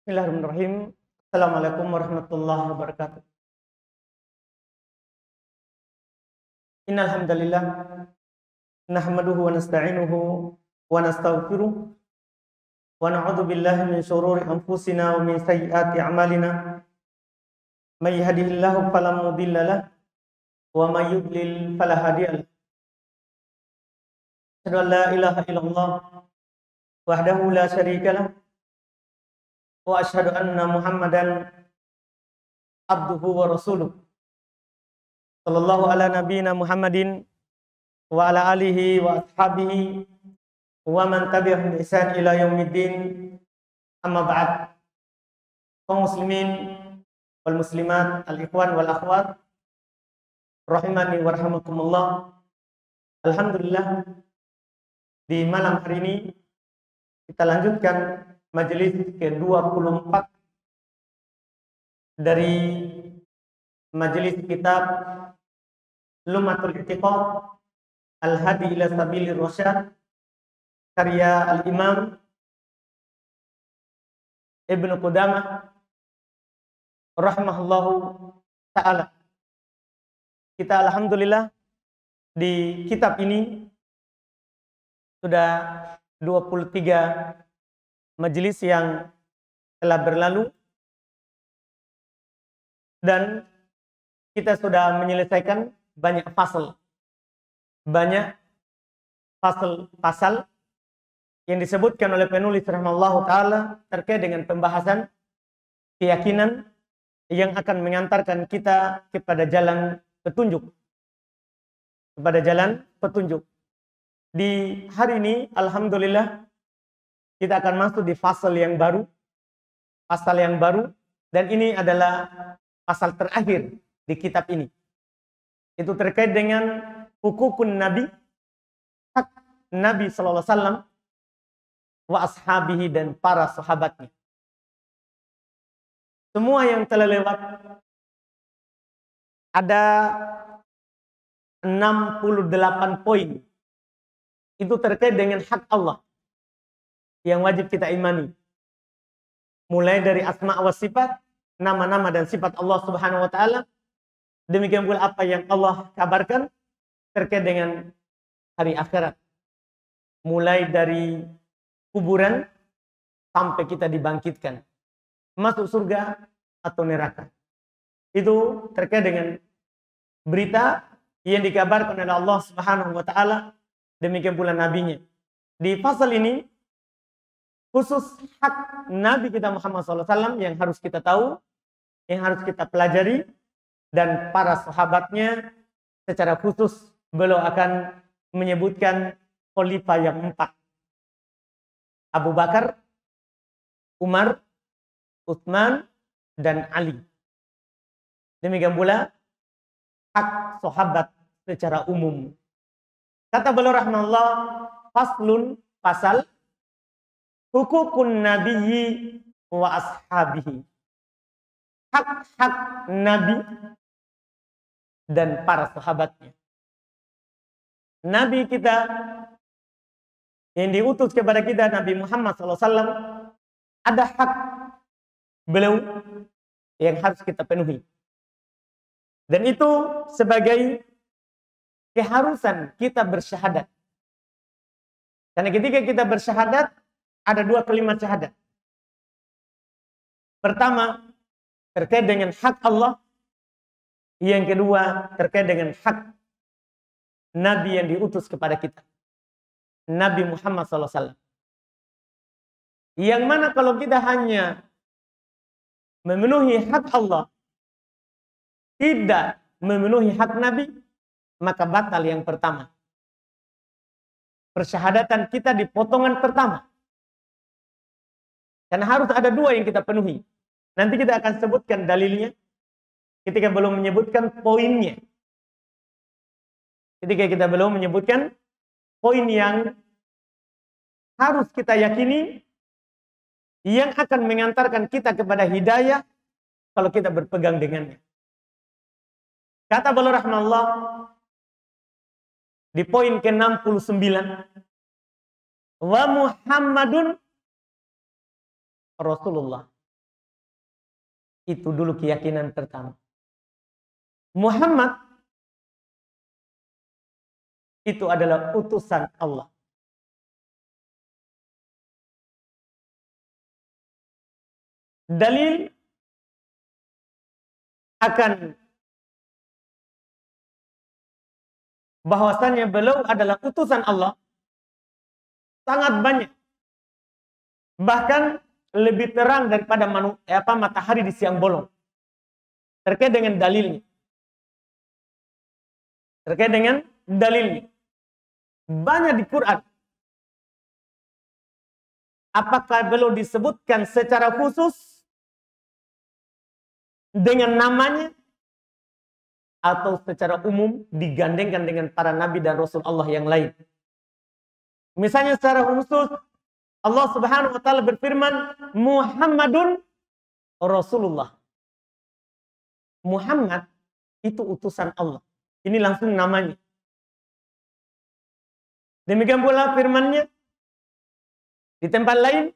Bismillahirrahmanirrahim. Assalamualaikum warahmatullahi wabarakatuh. Innal hamdalillah nahmaduhu wa nasta'inuhu wa nastaghfiruh wa na'udzu billahi min shururi anfusina wa min sayyiati a'malina. May yahdihillahu fala mudilla lahu wa may yudlil fala hadiya lahu. Asyhadu an la ilaha illallah wahdahu la syarika lahu wa asyhadu anna Muhammadan abduhu wa rasuluh. Sallallahu ala nabiyina Muhammadin wa ala alihi wa ashabihi wa man tabi'ahum bi ihsan ila yaumiddin. Amma ba'd. Kaum muslimin wal muslimat, al ikhwan wal akhwat rahimani wa rahimakumullah. Alhamdulillah, di malam hari ini kita lanjutkan majelis ke-24 dari majelis kitab Lumatul I'tiqad Al-Hadi ila Sabilir Rasyad karya Al-Imam Ibnu Qudamah rahimahullahu ta'ala. Kita alhamdulillah di kitab ini sudah 23 majelis yang telah berlalu dan kita sudah menyelesaikan banyak fasal pasal yang disebutkan oleh penulis rahimahullahu taala terkait dengan pembahasan keyakinan yang akan mengantarkan kita kepada jalan petunjuk. Di hari ini alhamdulillah kita akan masuk di pasal yang baru, dan ini adalah pasal terakhir di kitab ini. Itu terkait dengan hukukun Nabi, hak Nabi sallallahu alaihi wasallam wa ashabihi, dan para sahabatnya. Semua yang telah lewat ada 68 poin. Itu terkait dengan hak Allah yang wajib kita imani. Mulai dari asma wa sifat, nama-nama dan sifat Allah Subhanahu wa taala. Demikian pula apa yang Allah kabarkan terkait dengan hari akhirat. Mulai dari kuburan sampai kita dibangkitkan, masuk surga atau neraka. Itu terkait dengan berita yang dikabarkan oleh Allah Subhanahu wa taala, demikian pula nabinya. Di pasal ini khusus hak Nabi kita Muhammad SAW yang harus kita tahu, yang harus kita pelajari, dan para sahabatnya secara khusus beliau akan menyebutkan khalifah yang 4. Abu Bakar, Umar, Utsman, dan Ali. Demikian pula hak sahabat secara umum. Kata beliau rahimahullah, faslun, pasal hukukun nabiyyi wa ashabihi. Hak-hak Nabi dan para sahabatnya. Nabi kita yang diutus kepada kita, Nabi Muhammad SAW, ada hak beliau yang harus kita penuhi. Dan itu sebagai keharusan kita bersyahadat. Karena ketika kita bersyahadat, ada 2 kalimat syahadat. Pertama, terkait dengan hak Allah. Yang kedua, terkait dengan hak Nabi yang diutus kepada kita, Nabi Muhammad SAW. Yang mana kalau kita hanya memenuhi hak Allah, tidak memenuhi hak Nabi, maka batal yang pertama. Persyahadatan kita di potongan pertama. Karena harus ada 2 yang kita penuhi. Nanti kita akan sebutkan dalilnya ketika belum menyebutkan poinnya. Ketika kita belum menyebutkan poin yang harus kita yakini, yang akan mengantarkan kita kepada hidayah kalau kita berpegang dengannya. Kata beliau rahimahullah di poin ke-69, wa Muhammadun Rasulullah. Itu dulu keyakinan pertama. Muhammad itu adalah utusan Allah. Dalil akan bahwasannya beliau adalah utusan Allah sangat banyak. Bahkan lebih terang daripada matahari di siang bolong. Terkait dengan dalilnya. Terkait dengan dalilnya. Banyak di Quran. Apakah beliau disebutkan secara khusus dengan namanya, atau secara umum digandengkan dengan para nabi dan rasul Allah yang lain. Misalnya secara khusus Allah Subhanahu wa taala berfirman, Muhammadun Rasulullah. Muhammad itu utusan Allah. Ini langsung namanya. Demikian pula firman-Nya di tempat lain,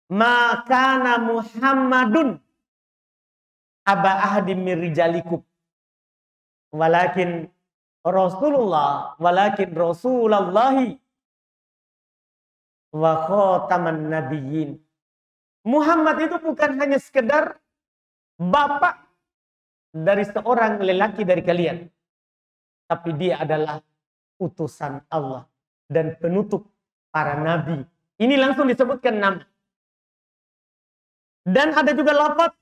Makana Muhammadun aba ahadim min rijalikum walakin Rasulullahi wa khataman nabiyyin. Muhammad itu bukan hanya sekedar bapak dari seorang lelaki dari kalian, tapi dia adalah utusan Allah dan penutup para nabi. Ini langsung disebutkan nama. Dan ada juga lafaz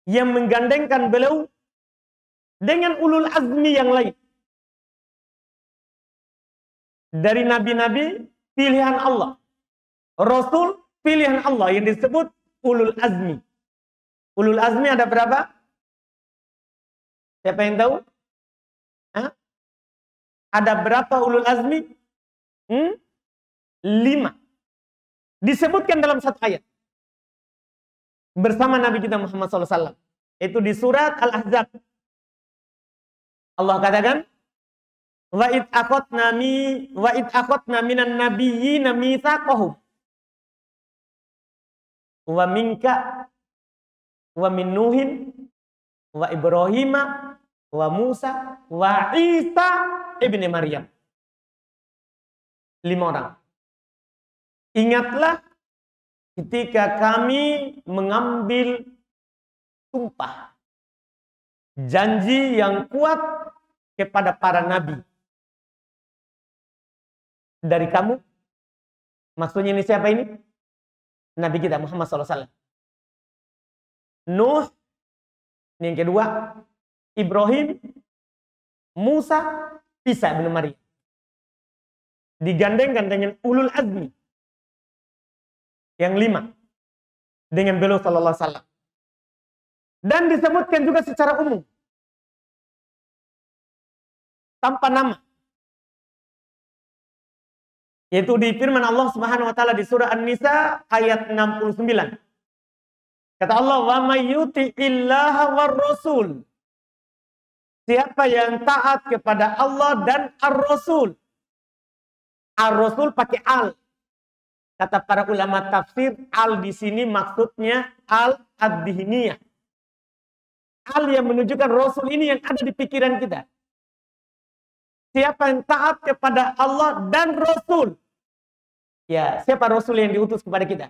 yang menggandengkan beliau dengan ulul azmi yang lain. Dari nabi-nabi pilihan Allah. Rasul pilihan Allah yang disebut ulul azmi. Ulul azmi ada berapa? Siapa yang tahu? Hah? Ada berapa ulul azmi? 5. Disebutkan dalam satu ayat. Bersama Nabi kita Muhammad SAW. Itu di surat Al-Ahzab. Allah katakan, wa id akhadna minan nabiyyina mitsaqahum wa minka wa min Nuhin wa Ibrahima wa Musa wa Isa ibni Maryam. 5 orang. Ingatlah ketika kami mengambil sumpah, janji yang kuat kepada para nabi dari kamu. Maksudnya ini siapa ini? Nabi kita Muhammad SAW. Nuh, ini yang kedua. Ibrahim, Musa, Isa bin Maryam. Digandengkan dengan ulul azmi yang 5 dengan beliau sallallahu alaihi wasallam. Dan disebutkan juga secara umum tanpa nama, yaitu di firman Allah Subhanahu wa taala di surah An-Nisa ayat 69. Kata Allah, wa may yuti'illaha war rasul. Siapa yang taat kepada Allah dan ar-rasul. Ar-rasul pakai al. Kata para ulama tafsir, al di sini maksudnya al ad-dihniyah. Al yang menunjukkan rasul ini yang ada di pikiran kita. Siapa yang taat kepada Allah dan rasul. Ya, siapa rasul yang diutus kepada kita?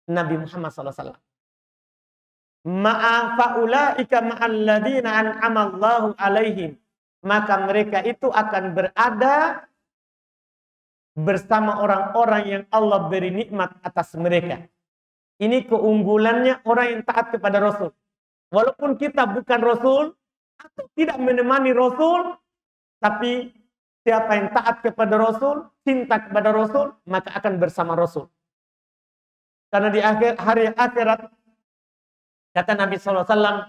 Nabi Muhammad SAW. Ma'afa'ulaika ma'alladina an'amallahu alaihim. Maka mereka itu akan berada bersama orang-orang yang Allah beri nikmat atas mereka. Ini keunggulannya orang yang taat kepada Rasul. Walaupun kita bukan Rasul atau tidak menemani Rasul, tapi siapa yang taat kepada Rasul, cinta kepada Rasul, maka akan bersama Rasul. Karena di hari akhirat, kata Nabi SAW,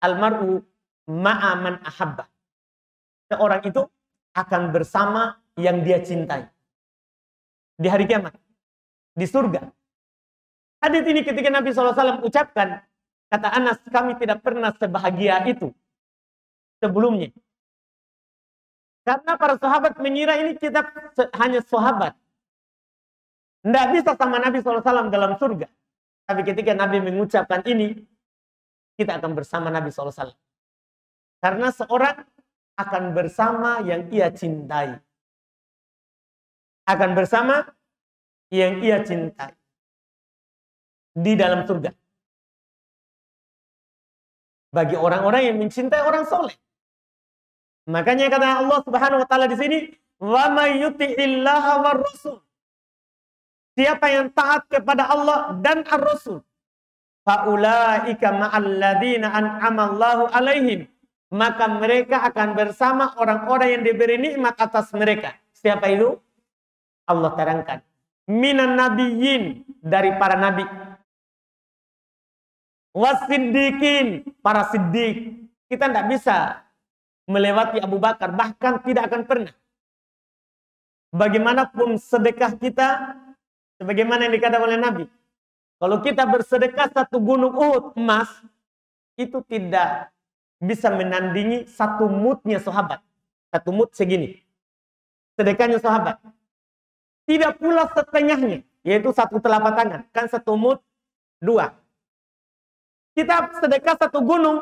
almar'u ma'a man ahabba. Seorang itu akan bersama yang dia cintai. Di hari kiamat. Di surga. Hadits ini ketika Nabi SAW ucapkan, kata Anas, kami tidak pernah sebahagia itu sebelumnya. Karena para sahabat mengira ini kita hanya sahabat. Tidak bisa sama Nabi SAW dalam surga. Tapi ketika Nabi mengucapkan ini, kita akan bersama Nabi SAW. Karena seorang akan bersama yang ia cintai. Akan bersama yang ia cintai. Di dalam surga. Bagi orang-orang yang mencintai orang soleh. Makanya kata Allah Subhanahu wa taala di sini, "Wa may yuti'illaha war rasul." Siapa yang taat kepada Allah dan Ar-Rasul, faulaika ma'al ladzina an'ama Allahu alaihim, maka mereka akan bersama orang-orang yang diberi nikmat atas mereka. Siapa itu? Allah terangkan. Minan nabiyyin, dari para nabi. Wasiddiqin, para siddiq. Kita tidak bisa melewati Abu Bakar, bahkan tidak akan pernah. Bagaimanapun sedekah kita, sebagaimana yang dikatakan oleh Nabi, kalau kita bersedekah 1 gunung Uhud emas, itu tidak bisa menandingi 1 mudnya sahabat. 1 mud segini. Sedekahnya sahabat. Tidak pula setengahnya, yaitu 1 telapak tangan. Kan 1 mud 2. Kita sedekah 1 gunung,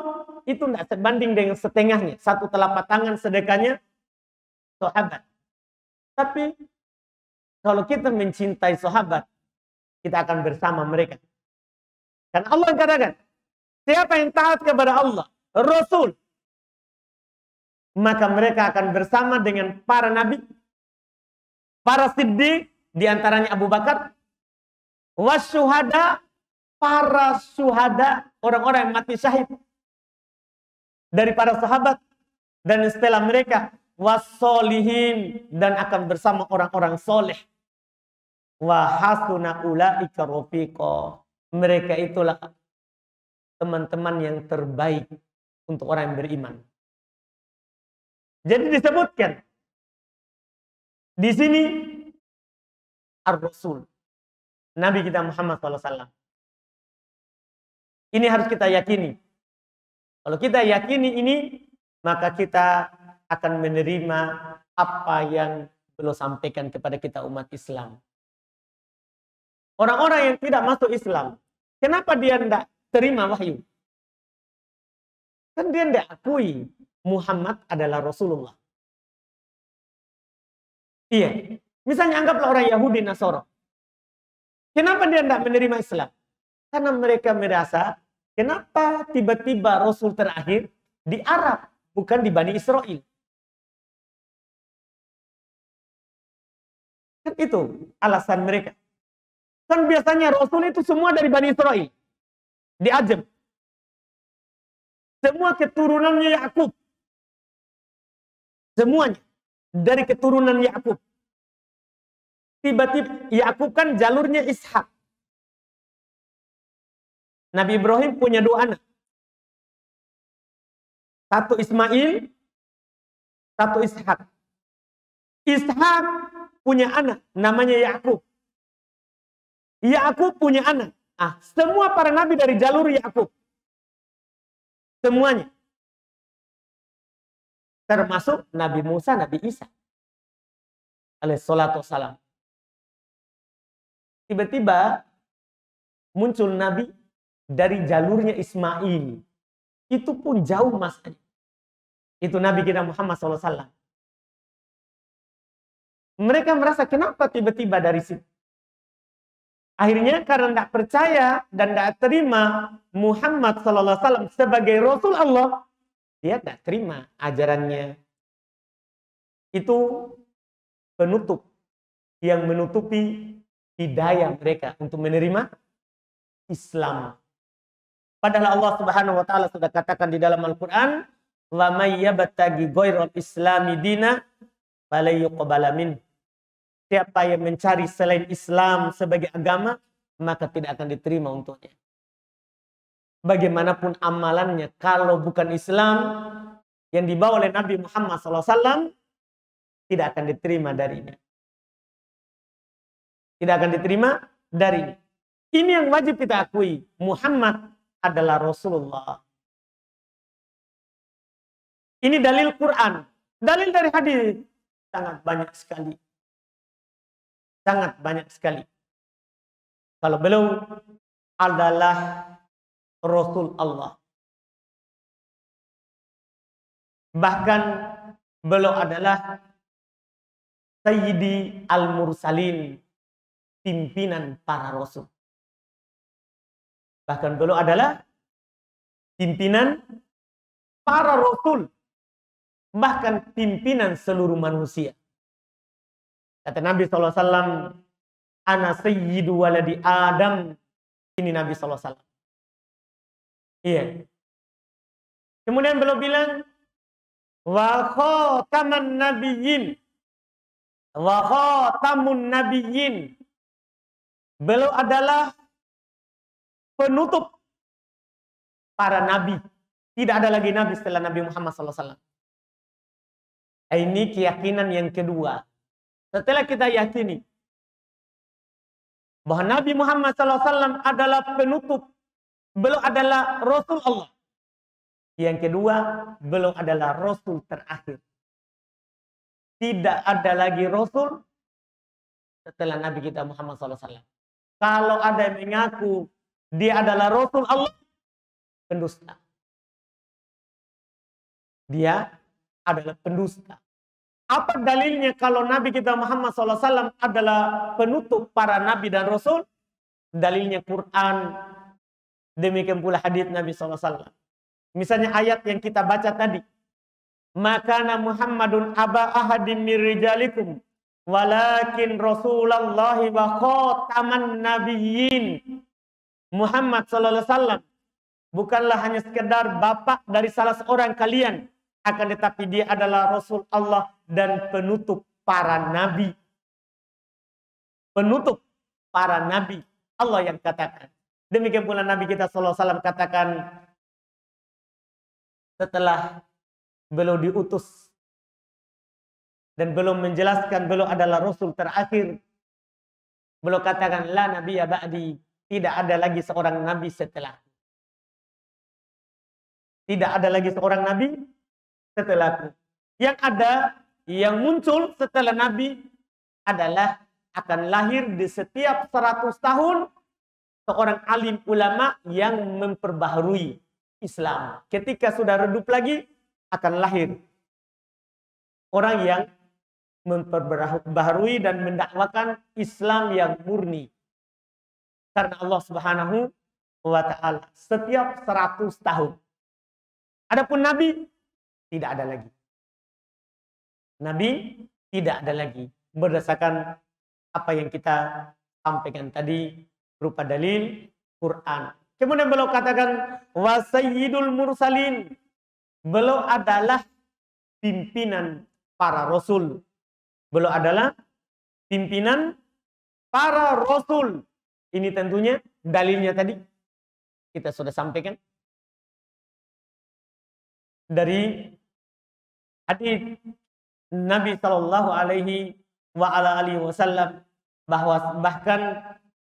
itu tidak sebanding dengan setengahnya. 1 telapak tangan sedekahnya sahabat. Tapi kalau kita mencintai sahabat, kita akan bersama mereka. Karena Allah katakan, siapa yang taat kepada Allah, Rasul, maka mereka akan bersama dengan para nabi, para siddiq, diantaranya Abu Bakar, wasyuhada, para syuhada, orang-orang yang mati syahid dari para sahabat, dan setelah mereka wassolihin, dan akan bersama orang-orang soleh. Wa hasuna ulaika rafiqa. Mereka itulah teman-teman yang terbaik untuk orang yang beriman. Jadi disebutkan di sini Ar-Rasul, Nabi kita Muhammad SAW. Ini harus kita yakini. Kalau kita yakini ini, maka kita akan menerima apa yang beliau sampaikan kepada kita umat Islam. Orang-orang yang tidak masuk Islam, kenapa dia tidak terima wahyu? Kan dia tidak akui Muhammad adalah Rasulullah. Iya. Misalnya anggaplah orang Yahudi Nasoro. Kenapa dia tidak menerima Islam? Karena mereka merasa, kenapa tiba-tiba Rasul terakhir di Arab, bukan di Bani Israel? Kan itu alasan mereka. Kan biasanya Rasul itu semua dari Bani Israel. Di Ajam. Semua keturunannya Yakub. Semuanya dari keturunan Yakub. Tiba-tiba Yakub kan jalurnya Ishak. Nabi Ibrahim punya 2 anak. 1 Ismail, 1 Ishak. Ishak punya anak namanya Yakub. Yakub punya anak. Semua para nabi dari jalur Yakub. Semuanya. Termasuk Nabi Musa, Nabi Isa. Alaihissalatu wassalam. Tiba-tiba muncul nabi dari jalurnya Ismail. Itu pun jauh masanya. Itu Nabi kita Muhammad SAW. Mereka merasa kenapa tiba-tiba dari situ. Akhirnya karena tidak percaya dan tidak terima Muhammad SAW sebagai Rasul Allah, dia tidak terima ajarannya. Itu penutup yang menutupi hidayah mereka untuk menerima Islam. Padahal Allah Subhanahu wa taala sudah katakan di dalam Al-Qur'an, "Wa may yabtaghi ghairal islami dina fala yuqbala min." Siapa yang mencari selain Islam sebagai agama, maka tidak akan diterima untuknya. Bagaimanapun amalannya, kalau bukan Islam yang dibawa oleh Nabi Muhammad SAW, tidak akan diterima darinya. Tidak akan diterima darinya. Ini yang wajib kita akui. Muhammad adalah Rasulullah. Ini dalil Quran. Dalil dari hadis sangat banyak sekali. Sangat banyak sekali. Kalau beliau adalah Rasul Allah. Bahkan beliau adalah Sayyidi al-Mursalin, pimpinan para rasul. Bahkan beliau adalah pimpinan para rasul, bahkan pimpinan seluruh manusia. Kata Nabi SAW, ana sayyidu waladi Adam. Ini Nabi SAW. Iya. Kemudian beliau bilang, wa khataman nabiyyin. Wa khatamun nabiyyin. Beliau adalah penutup para nabi. Tidak ada lagi nabi setelah Nabi Muhammad SAW. Ini keyakinan yang kedua. Setelah kita yakini bahwa Nabi Muhammad SAW adalah penutup, beliau adalah Rasul Allah. Yang kedua, beliau adalah Rasul terakhir. Tidak ada lagi Rasul setelah Nabi kita Muhammad SAW. Kalau ada yang mengaku dia adalah Rasul Allah, pendusta. Dia adalah pendusta. Apa dalilnya kalau Nabi kita Muhammad SAW adalah penutup para Nabi dan Rasul? Dalilnya Quran. Demikian pula hadits Nabi SAW. Misalnya ayat yang kita baca tadi. Makana Muhammadun aba ahadim min rijalikum. Walakin Rasulallahi wa khataman nabiyyin. Muhammad SAW bukanlah hanya sekedar bapak dari salah seorang kalian. Akan tetapi dia adalah Rasul Allah dan penutup para nabi. Penutup para nabi. Allah yang katakan. Demikian pula Nabi kita SAW katakan setelah beliau diutus dan belum menjelaskan beliau adalah Rasul terakhir. Beliau katakan, la nabiyya ba'di. Tidak ada lagi seorang nabi setelah. Tidak ada lagi seorang nabi setelahku. Yang ada, yang muncul setelah Nabi adalah akan lahir di setiap 100 tahun seorang alim ulama yang memperbaharui Islam. Ketika sudah redup lagi, akan lahir orang yang memperbaharui dan mendakwakan Islam yang murni. Karena Allah Subhanahu wa Ta'ala setiap 100 tahun. Adapun Nabi tidak ada lagi. Nabi tidak ada lagi. Berdasarkan apa yang kita sampaikan tadi berupa dalil Quran. Kemudian beliau katakan wa sayyidul mursalin. Beliau adalah pimpinan para rasul. Beliau adalah pimpinan para rasul. Ini tentunya dalilnya tadi kita sudah sampaikan dari hadis Nabi Shallallahu Alaihi Wasallam bahwa bahkan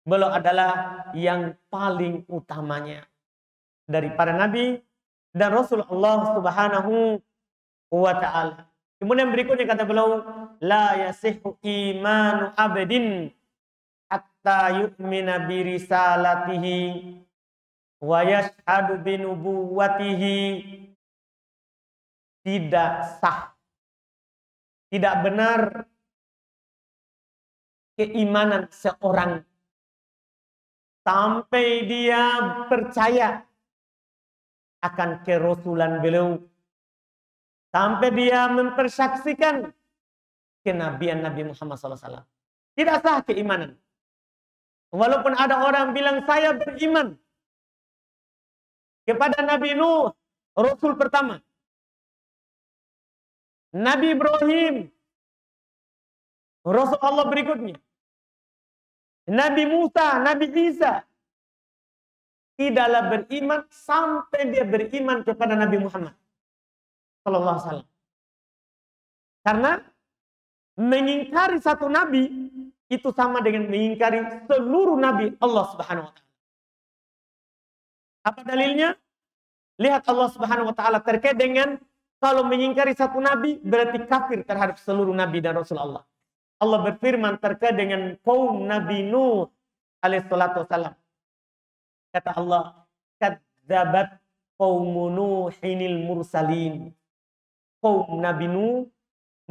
beliau adalah yang paling utamanya dari para nabi dan Rasulullah Subhanahu wa Ta'ala. Kemudian berikutnya kata beliau, la yasihhu imanu abdin hatta yu'mina bi risalatihi wa yashhadu bi nubuwwatihi. Tidak sah, tidak benar keimanan seorang sampai dia percaya akan kerasulan beliau, sampai dia mempersaksikan kenabian Nabi Muhammad SAW. Tidak sah keimanan. Walaupun ada orang bilang saya beriman kepada Nabi Nuh, Rasul pertama. Nabi Ibrahim, Rasul Allah berikutnya. Nabi Musa, Nabi Isa. Tidaklah beriman sampai dia beriman kepada Nabi Muhammad sallallahu alaihi wasallam. Karena mengingkari satu nabi itu sama dengan mengingkari seluruh nabi Allah Subhanahu wa taala. Apa dalilnya? Lihat Allah Subhanahu wa taala terkait dengan kalau mengingkari satu nabi berarti kafir terhadap seluruh nabi dan rasul Allah. Allah berfirman terkait dengan kaum Nabi Nuh alaihissalatu wassalam. Kata Allah, kadzabat qaumun Nuhinil mursalin. Kaum Nabi Nuh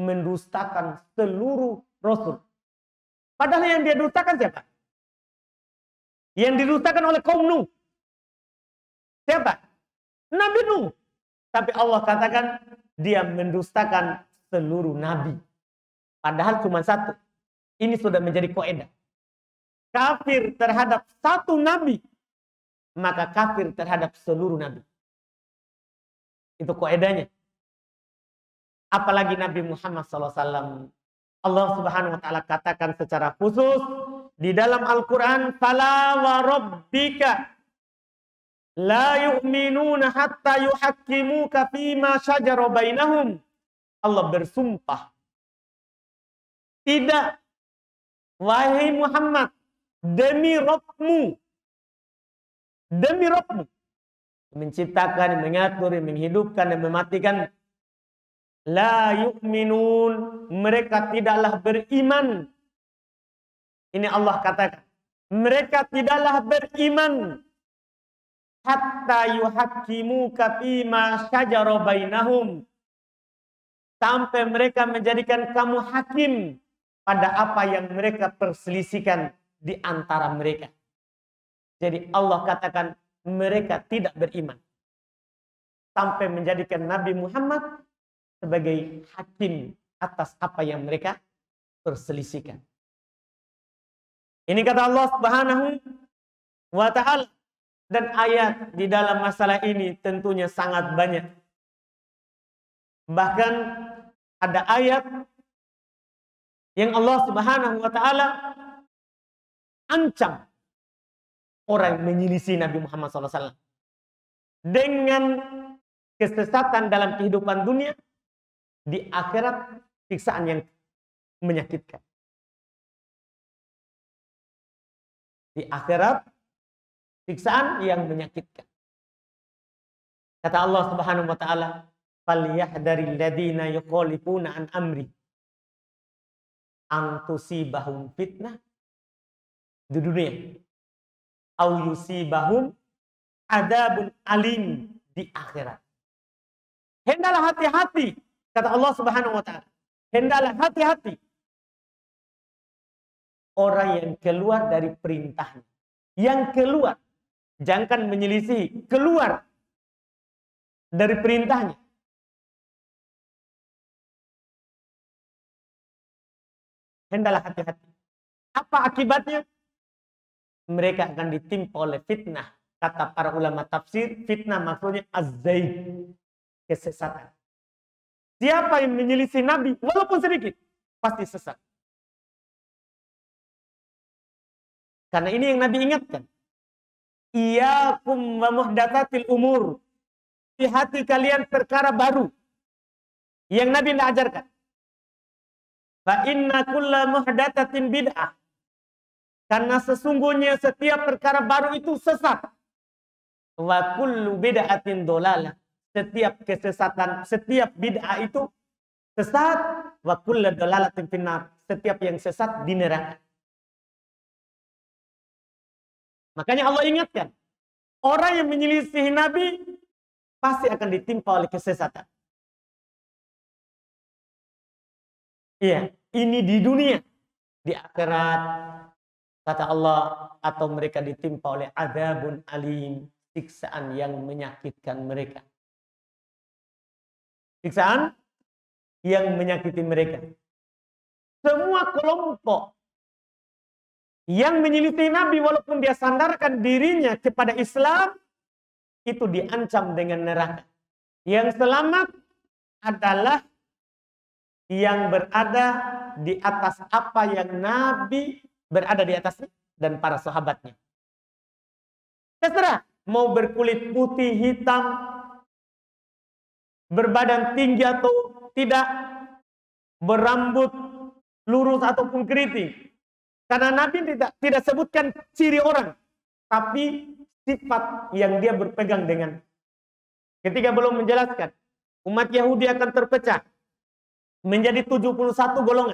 mendustakan seluruh rasul. Padahal yang dia dustakan siapa? Yang didustakan oleh kaum Nuh. Siapa? Nabi Nuh. Tapi Allah katakan dia mendustakan seluruh nabi. Padahal cuma satu. Ini sudah menjadi kaidah. Kafir terhadap satu nabi, maka kafir terhadap seluruh nabi. Itu kaidahnya. Apalagi Nabi Muhammad SAW. Allah Subhanahu wa taala katakan secara khusus di dalam Al-Qur'an, "Fala wa rabbika la yu'minuna hatta yuhakkimuka fima syajara bainahum." Allah bersumpah, tidak, wahai Muhammad, demi Rabbmu, menciptakan, mengatur, menghidupkan, dan mematikan. La yu'minun, mereka tidaklah beriman. Ini Allah katakan, mereka tidaklah beriman hatta yuhakkimuka fima syajara bainahum, sampai mereka menjadikan kamu hakim pada apa yang mereka perselisihkan di antara mereka. Jadi Allah katakan mereka tidak beriman sampai menjadikan Nabi Muhammad sebagai hakim atas apa yang mereka perselisihkan. Ini kata Allah Subhanahu wa taala. Dan ayat di dalam masalah ini tentunya sangat banyak. Bahkan ada ayat yang Allah Subhanahu wa taala ancam orang yang menyelisih Nabi Muhammad SAW dengan kesesatan dalam kehidupan dunia, di akhirat siksaan yang menyakitkan. Di akhirat siksaan yang menyakitkan. Kata Allah Subhanahu wa taala, "Falyahdharil ladzina yukhalifuna an amri an tusibahum fitnah di dunia au yusibahum adzabun alim di akhirat." Hendaklah hati-hati, kata Allah Subhanahu wa taala. Hendaklah hati-hati orang yang keluar dari perintahnya. Yang keluar, jangan menyelisih, keluar dari perintahnya. Hendaklah hati-hati. Apa akibatnya? Mereka akan ditimpa oleh fitnah. Kata para ulama tafsir, fitnah maksudnya az-zaid, kesesatan. Siapa yang menyelisih Nabi, walaupun sedikit, pasti sesat. Karena ini yang Nabi ingatkan. Iyyakum wa muhdatsatil umur. Di hati kalian perkara baru yang Nabi tidak ajarkan. Fa inna kulla muhdatsatin bid'ah. Karena sesungguhnya setiap perkara baru itu sesat. Wa kullu bid'atin dolalah. Setiap kesesatan, setiap bid'ah itu sesat. Wa kullu dolalatin finnar. Setiap yang sesat di neraka. Makanya Allah ingatkan, orang yang menyelisihi Nabi pasti akan ditimpa oleh kesesatan. Iya, ini di dunia. Di akhirat, kata Allah, atau mereka ditimpa oleh adzabun alim, siksaan yang menyakitkan mereka. Siksaan yang menyakiti mereka. Semua kelompok yang menyelisih Nabi walaupun dia sandarkan dirinya kepada Islam, itu diancam dengan neraka. Yang selamat adalah yang berada di atas apa yang Nabi berada di atasnya dan para sahabatnya. Terserah mau berkulit putih, hitam, berbadan tinggi atau tidak, berambut lurus ataupun keriting. Karena Nabi tidak sebutkan ciri orang, tapi sifat yang dia berpegang dengan. Ketika belum menjelaskan, umat Yahudi akan terpecah menjadi 71 golongan.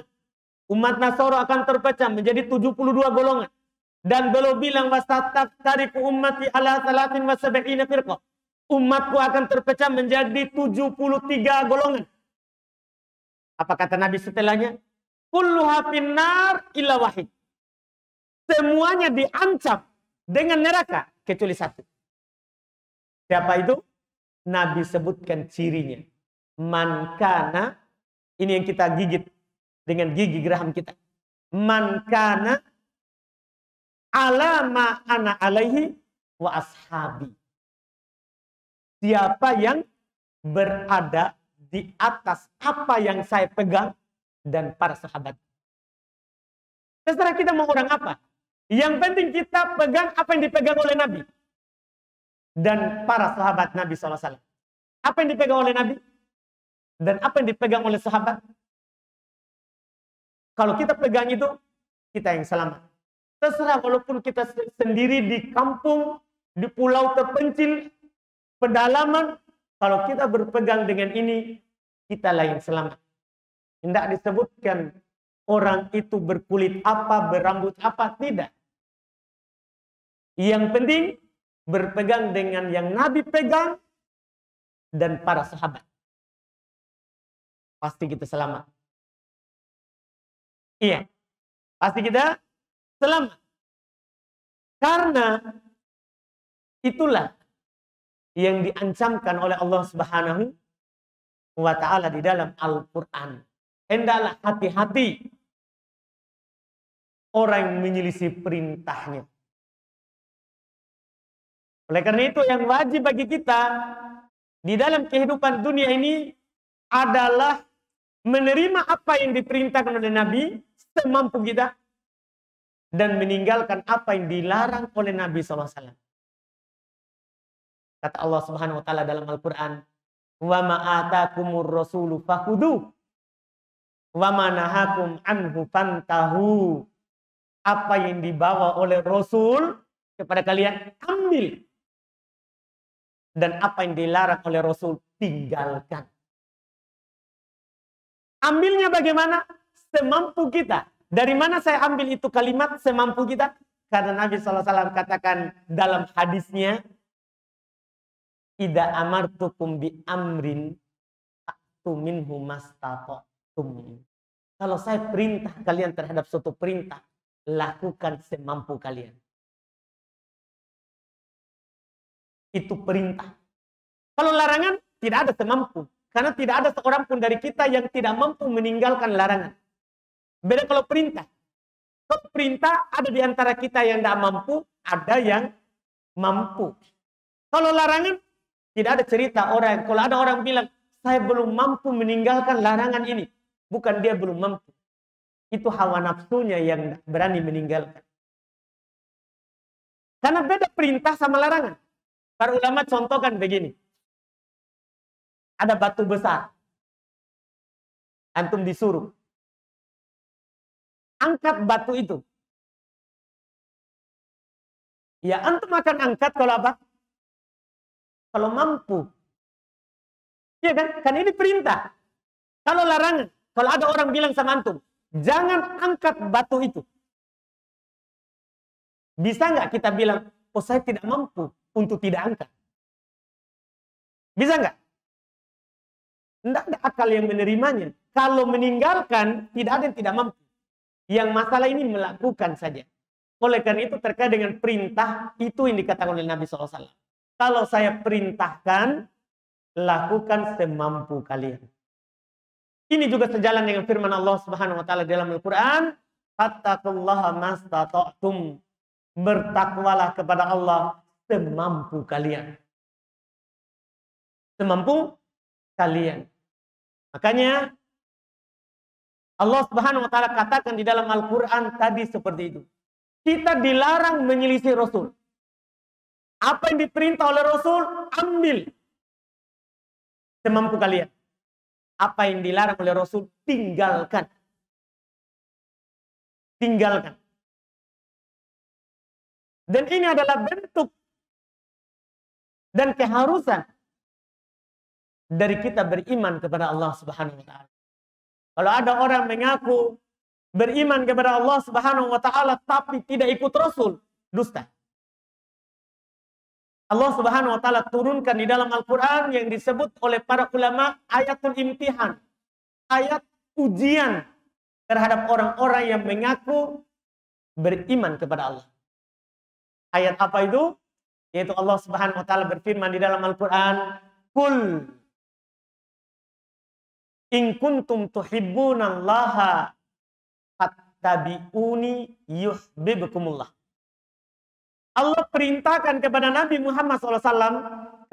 Umat Nasara akan terpecah menjadi 72 golongan. Dan beliau bilang wasataftariqu ummati ala 73 firqah. Umatku akan terpecah menjadi 73 golongan. Apa kata Nabi setelahnya? Kulluha finnar illa wahid. Semuanya diancam dengan neraka kecuali satu. Siapa itu? Nabi sebutkan cirinya. Man kana, ini yang kita gigit dengan gigi geraham kita. Man kana ala ma ana alaihi wa ashabi. Siapa yang berada di atas apa yang saya pegang dan para sahabat. Terserah kita mau orang apa. Yang penting kita pegang apa yang dipegang oleh Nabi. Dan para sahabat Nabi SAW. Apa yang dipegang oleh Nabi? Dan apa yang dipegang oleh sahabat? Kalau kita pegang itu, kita yang selamat. Terserah walaupun kita sendiri di kampung, di pulau terpencil, pedalaman, kalau kita berpegang dengan ini, kita lah yang selamat. Tidak disebutkan orang itu berkulit apa, berambut apa, tidak. Yang penting berpegang dengan yang Nabi pegang dan para sahabat. Pasti kita selamat. Iya, pasti kita selamat. Karena itulah yang diancamkan oleh Allah Subhanahu wa ta'ala di dalam Al-Quran. Hendaklah hati-hati orang yang menyelisih perintahnya. Oleh karena itu yang wajib bagi kita di dalam kehidupan dunia ini adalah menerima apa yang diperintahkan oleh Nabi semampu kita dan meninggalkan apa yang dilarang oleh Nabi SAW. Kata Allah Subhanahu wa ta'ala dalam Al-Quran, "Wa ma atakumur rasulu fakhudhu wa ma nahakum anhu fantahu." Apa yang dibawa oleh Rasul kepada kalian ambil. Dan apa yang dilarang oleh Rasul tinggalkan. Ambilnya bagaimana? Semampu kita. Dari mana saya ambil itu kalimat semampu kita? Karena Nabi SAW katakan dalam hadisnya, "Idza amartukum bi amrin fa'tu minhu mastata'tum." Kalau saya perintah kalian terhadap suatu perintah, lakukan semampu kalian. Itu perintah. Kalau larangan, tidak ada semampu. Karena tidak ada seorang pun dari kita yang tidak mampu meninggalkan larangan. Beda kalau perintah. Kalau perintah ada di antara kita yang tidak mampu, ada yang mampu. Kalau larangan, tidak ada cerita orang. Kalau ada orang bilang, saya belum mampu meninggalkan larangan ini. Bukan dia belum mampu. Itu hawa nafsunya yang berani meninggalkan. Karena beda perintah sama larangan. Para ulama contohkan begini. Ada batu besar. Antum disuruh. Angkat batu itu. Ya antum akan angkat kalau apa? Kalau mampu. Iya kan? Kan ini perintah. Kalau larangan. Kalau ada orang bilang sama antum, jangan angkat batu itu. Bisa nggak kita bilang, oh saya tidak mampu untuk tidak angkat? Bisa nggak? Tidak ada akal yang menerimanya. Kalau meninggalkan, tidak ada yang tidak mampu. Yang masalah ini melakukan saja. Oleh karena itu terkait dengan perintah, itu yang dikatakan oleh Nabi SAW. Kalau saya perintahkan, lakukan semampu kalian. Ini juga sejalan dengan firman Allah Subhanahu wa taala dalam Al-Qur'an, "Fattaqullaha mastata'tum." Bertakwalah kepada Allah semampu kalian. Semampu kalian. Makanya Allah Subhanahu wa taala katakan di dalam Al-Qur'an tadi seperti itu. Kita dilarang menyelisih Rasul. Apa yang diperintah oleh Rasul, ambil. Semampu kalian. Apa yang dilarang oleh Rasul, tinggalkan. Tinggalkan. Dan ini adalah bentuk dan keharusan dari kita beriman kepada Allah Subhanahu wa taala. Kalau ada orang mengaku beriman kepada Allah Subhanahu wa taala tapi tidak ikut Rasul, dusta. Allah Subhanahu wa taala turunkan di dalam Al-Qur'an yang disebut oleh para ulama ayatul imtihan. Ayat ujian terhadap orang-orang yang mengaku beriman kepada Allah. Ayat apa itu? Yaitu Allah Subhanahu wa taala berfirman di dalam Al-Qur'an, "Qul in kuntum tuhibbunallaha fattabi'uni yuhibbukumullah." Allah perintahkan kepada Nabi Muhammad SAW,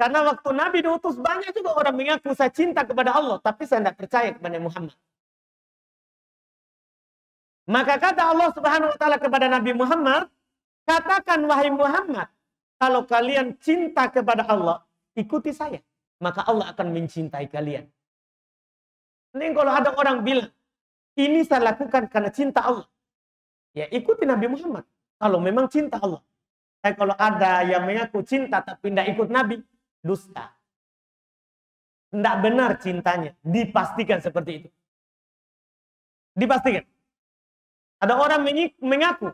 karena waktu Nabi diutus banyak juga orang mengaku saya cinta kepada Allah, tapi saya tidak percaya kepada Muhammad. Maka kata Allah Subhanahu wa taala kepada Nabi Muhammad, katakan wahai Muhammad, kalau kalian cinta kepada Allah, ikuti saya, maka Allah akan mencintai kalian. Ini kalau ada orang bilang, ini saya lakukan karena cinta Allah, ya ikuti Nabi Muhammad, kalau memang cinta Allah. Tapi kalau ada yang mengaku cinta tapi tidak ikut Nabi, dusta. Tidak benar cintanya. Dipastikan seperti itu. Dipastikan. Ada orang mengaku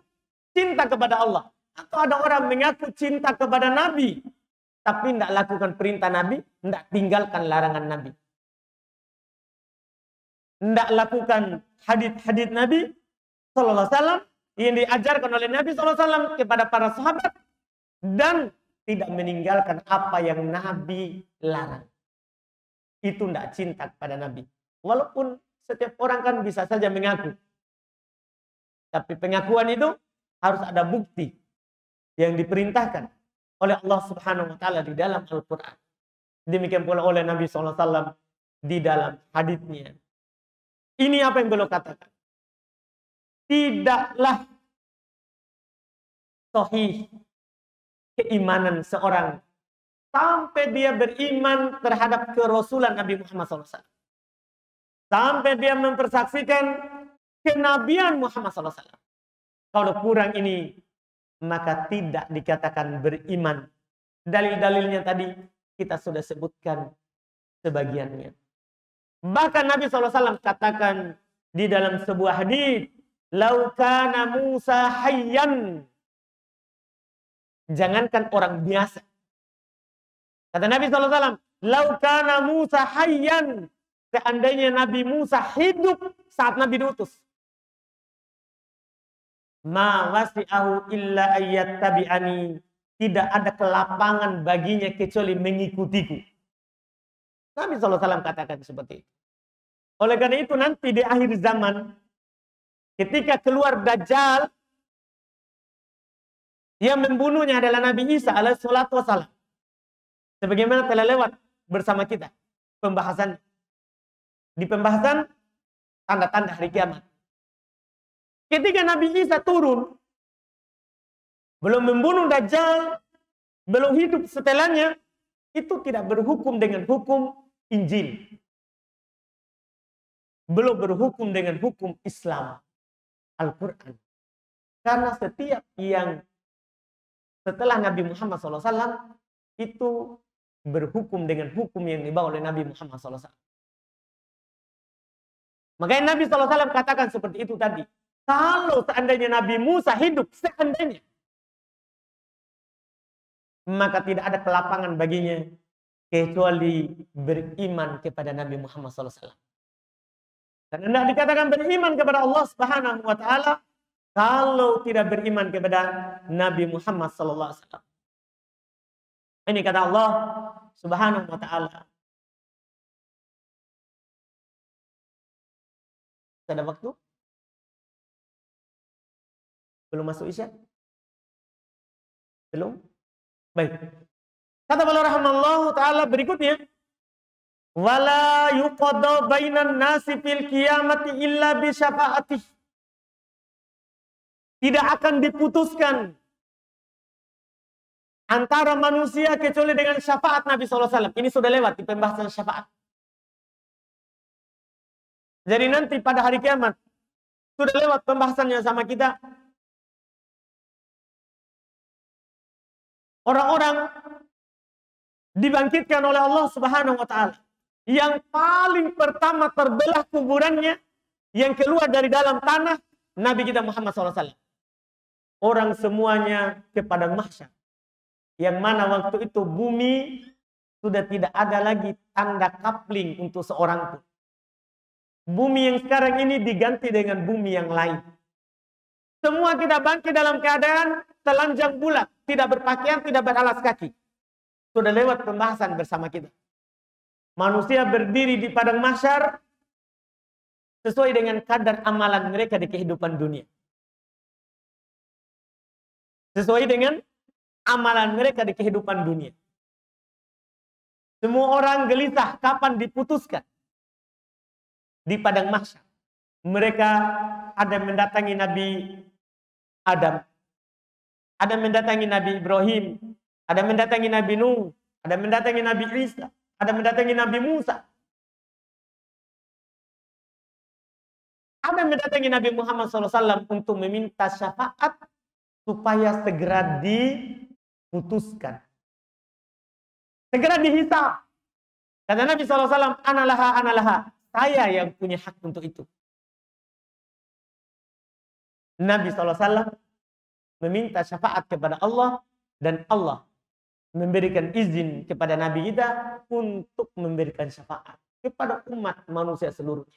cinta kepada Allah. Atau ada orang mengaku cinta kepada Nabi. Tapi tidak lakukan perintah Nabi. Tidak tinggalkan larangan Nabi. Tidak lakukan hadits Nabi SAW. Yang diajarkan oleh Nabi SAW kepada para sahabat. Dan tidak meninggalkan apa yang Nabi larang. Itu tidak cinta kepada Nabi. Walaupun setiap orang kan bisa saja mengaku. Tapi pengakuan itu harus ada bukti yang diperintahkan oleh Allah Subhanahu wa taala di dalam Al-Qur'an. Demikian pula oleh Nabi SAW di dalam haditsnya. Ini apa yang beliau katakan. Tidaklah sahih keimanan seorang sampai dia beriman terhadap kerasulan Nabi Muhammad SAW. Sampai dia mempersaksikan kenabian Muhammad SAW. Kalau kurang ini, maka tidak dikatakan beriman. Dalil-dalilnya tadi kita sudah sebutkan sebagiannya. Bahkan Nabi SAW katakan di dalam sebuah hadis, "Lau kana Musa hayyan." Jangankan orang biasa. Kata Nabi SAW, "Lau kana Musa hayyan." Seandainya Nabi Musa hidup saat Nabi diutus. "Ma wasi'ahu illa ayyattabi'ani." Tidak ada kelapangan baginya kecuali mengikutiku. Nabi SAW katakan seperti itu. Oleh karena itu nanti di akhir zaman, ketika keluar Dajjal, yang membunuhnya adalah Nabi Isa alaihi salatu wassalam. Sebagaimana telah lewat bersama kita pembahasan. Di pembahasan tanda-tanda hari kiamat. Ketika Nabi Isa turun, belum membunuh Dajjal, belum hidup setelahnya, itu tidak berhukum dengan hukum Injil. Belum berhukum dengan hukum Islam, Al-Quran. Karena setiap yang setelah Nabi Muhammad SAW itu berhukum dengan hukum yang dibawa oleh Nabi Muhammad SAW. Makanya Nabi SAW katakan seperti itu tadi. Kalau seandainya Nabi Musa hidup, seandainya, maka tidak ada kelapangan baginya kecuali beriman kepada Nabi Muhammad SAW. Dan hendak dikatakan beriman kepada Allah Subhanahu wa taala kalau tidak beriman kepada Nabi Muhammad sallallahu alaihi wasallam. Ini kata Allah Subhanahu wa taala. Ada waktu? Belum masuk Isya? Belum? Baik. Kata beliau rahimahullah taala berikutnya, wala yuqada bainan nasi fil qiyamati illa bi syafaatih. Tidak akan diputuskan antara manusia kecuali dengan syafaat Nabi SAW. Ini sudah lewat di pembahasan syafaat. Jadi nanti pada hari kiamat sudah lewat pembahasannya sama kita. Orang-orang dibangkitkan oleh Allah Subhanahu wa taala. Yang paling pertama terbelah kuburannya, yang keluar dari dalam tanah, Nabi kita Muhammad SAW. Orang semuanya ke padang mahsyar. Yang mana waktu itu bumi sudah tidak ada lagi tanda kapling untuk seorang pun. Bumi yang sekarang ini diganti dengan bumi yang lain. Semua kita bangkit dalam keadaan telanjang bulat. Tidak berpakaian, tidak beralas kaki. Sudah lewat pembahasan bersama kita. Manusia berdiri di padang mahsyar sesuai dengan kadar amalan mereka di kehidupan dunia. Sesuai dengan amalan mereka di kehidupan dunia. Semua orang gelisah kapan diputuskan di padang mahsyar. Mereka ada mendatangi Nabi Adam, ada mendatangi Nabi Ibrahim, ada mendatangi Nabi Nuh, ada mendatangi Nabi Isa, ada mendatangi Nabi Musa, ada mendatangi Nabi Muhammad SAW untuk meminta syafaat supaya segera diputuskan, segera dihisab. Kata Nabi SAW, analaha, saya yang punya hak untuk itu. Nabi SAW meminta syafaat kepada Allah, dan Allah memberikan izin kepada Nabi kita untuk memberikan syafaat kepada umat manusia seluruhnya.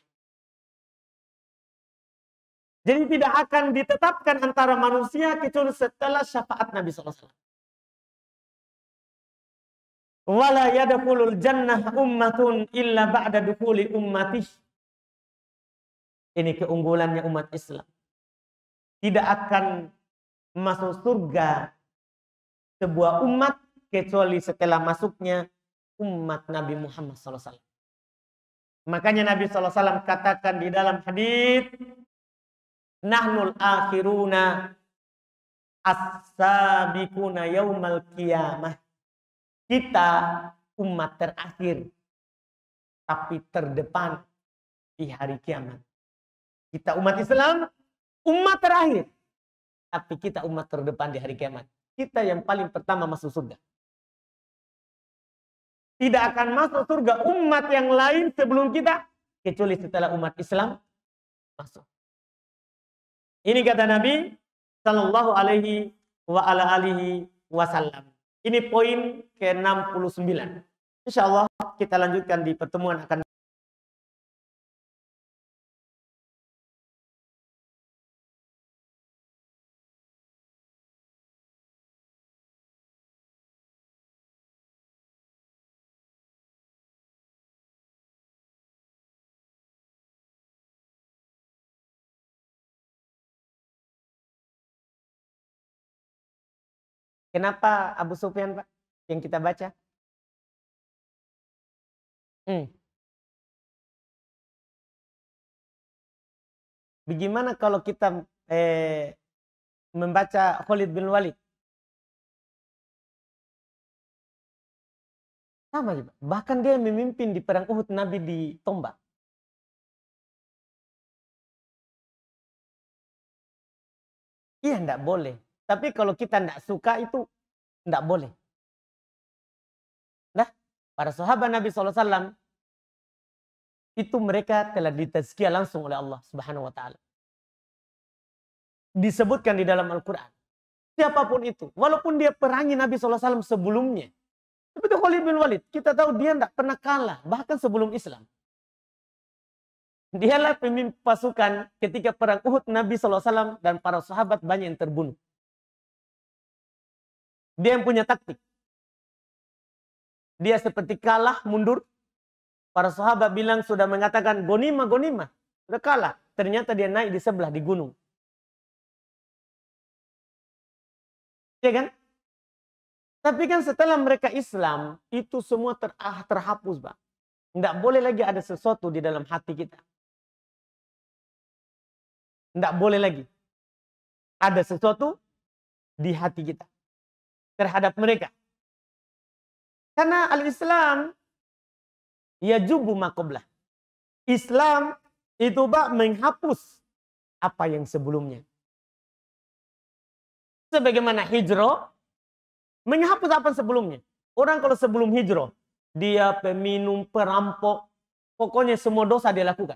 Jadi tidak akan ditetapkan antara manusia kecuali setelah syafaat Nabi SAW. Wala yadkhulul jannah ummatun illa ba'da dukhuli ummatih. Ini keunggulannya umat Islam. Tidak akan masuk surga sebuah umat kecuali setelah masuknya umat Nabi Muhammad SAW. Makanya Nabi SAW katakan di dalam hadis, nahnul akhiruna as-sabiquna yaumal qiyamah. Kita umat terakhir, tapi terdepan di hari kiamat. Kita umat Islam, umat terakhir, tapi kita umat terdepan di hari kiamat. Kita yang paling pertama masuk surga. Tidak akan masuk surga umat yang lain sebelum kita, kecuali setelah umat Islam masuk. Ini kata Nabi Sallallahu Alaihi Wasallam. Ini poin ke-69. Insya Allah kita lanjutkan di pertemuan akan. Kenapa Abu Sufyan, Pak, yang kita baca? Bagaimana kalau kita membaca Khalid bin Walid? Sama juga. Bahkan dia memimpin di perang Uhud, Nabi ditombak. Iya, enggak boleh. Tapi kalau kita enggak suka itu enggak boleh. Nah, para sahabat Nabi SAW itu mereka telah ditazkiyah langsung oleh Allah Subhanahu wa taala. Disebutkan di dalam Al-Qur'an. Siapapun itu, walaupun dia perangi Nabi SAW sebelumnya. Seperti Khalid bin Walid, kita tahu dia enggak pernah kalah bahkan sebelum Islam. Dialah pemimpin pasukan ketika perang Uhud, Nabi SAW dan para sahabat banyak yang terbunuh. Dia yang punya taktik. Dia seperti kalah, mundur. Para sahabat bilang sudah mengatakan gonima, gonima. Sudah kalah. Ternyata dia naik di sebelah di gunung. Ya kan? Tapi kan setelah mereka Islam, itu semua terhapus, Pak. Tidak boleh lagi ada sesuatu di dalam hati kita. Tidak boleh lagi ada sesuatu di hati kita terhadap mereka. Karena al-Islam yajubu ma qablah. Islam itu, Pak, menghapus apa yang sebelumnya. Sebagaimana hijrah menghapus apa sebelumnya. Orang kalau sebelum hijrah, dia peminum, perampok, pokoknya semua dosa dia lakukan.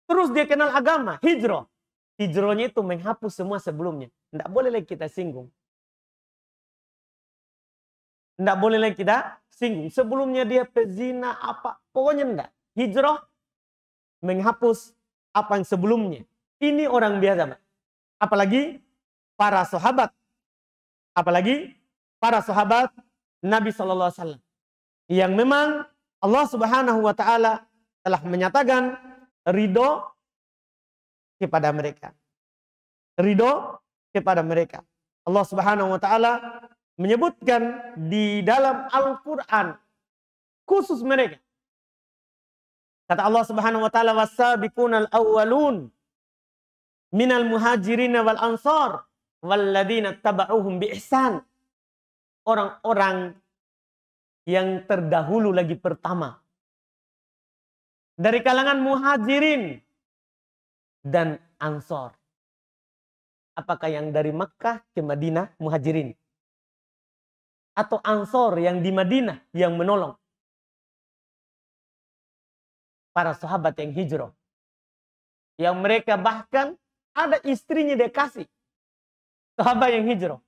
Terus dia kenal agama, hijrah. Hijrahnya itu menghapus semua sebelumnya. Tidak boleh lagi kita singgung. Tidak boleh lagi kita singgung. Sebelumnya dia pezina apa. Pokoknya tidak. Hijrah menghapus apa yang sebelumnya. Ini orang biasa, Pak. Apalagi para sahabat. Apalagi para sahabat Nabi SAW. Yang memang Allah Subhanahu wa Ta'ala telah menyatakan ridho kepada mereka. Ridho kepada mereka. Allah Subhanahu wa Ta'ala menyebutkan di dalam Al-Quran khusus mereka. Kata Allah Subhanahu wa Ta'ala, was-sabiqunal awwalun minal muhajirin wal ansar walladzina taba'uhum bi ihsan. Orang-orang yang terdahulu lagi pertama dari kalangan muhajirin dan ansor. Apakah yang dari Makkah ke Madinah muhajirin? Atau ansor yang di Madinah yang menolong? Para sahabat yang hijrah. Yang mereka bahkan ada istrinya dia kasih. Sahabat yang hijrah.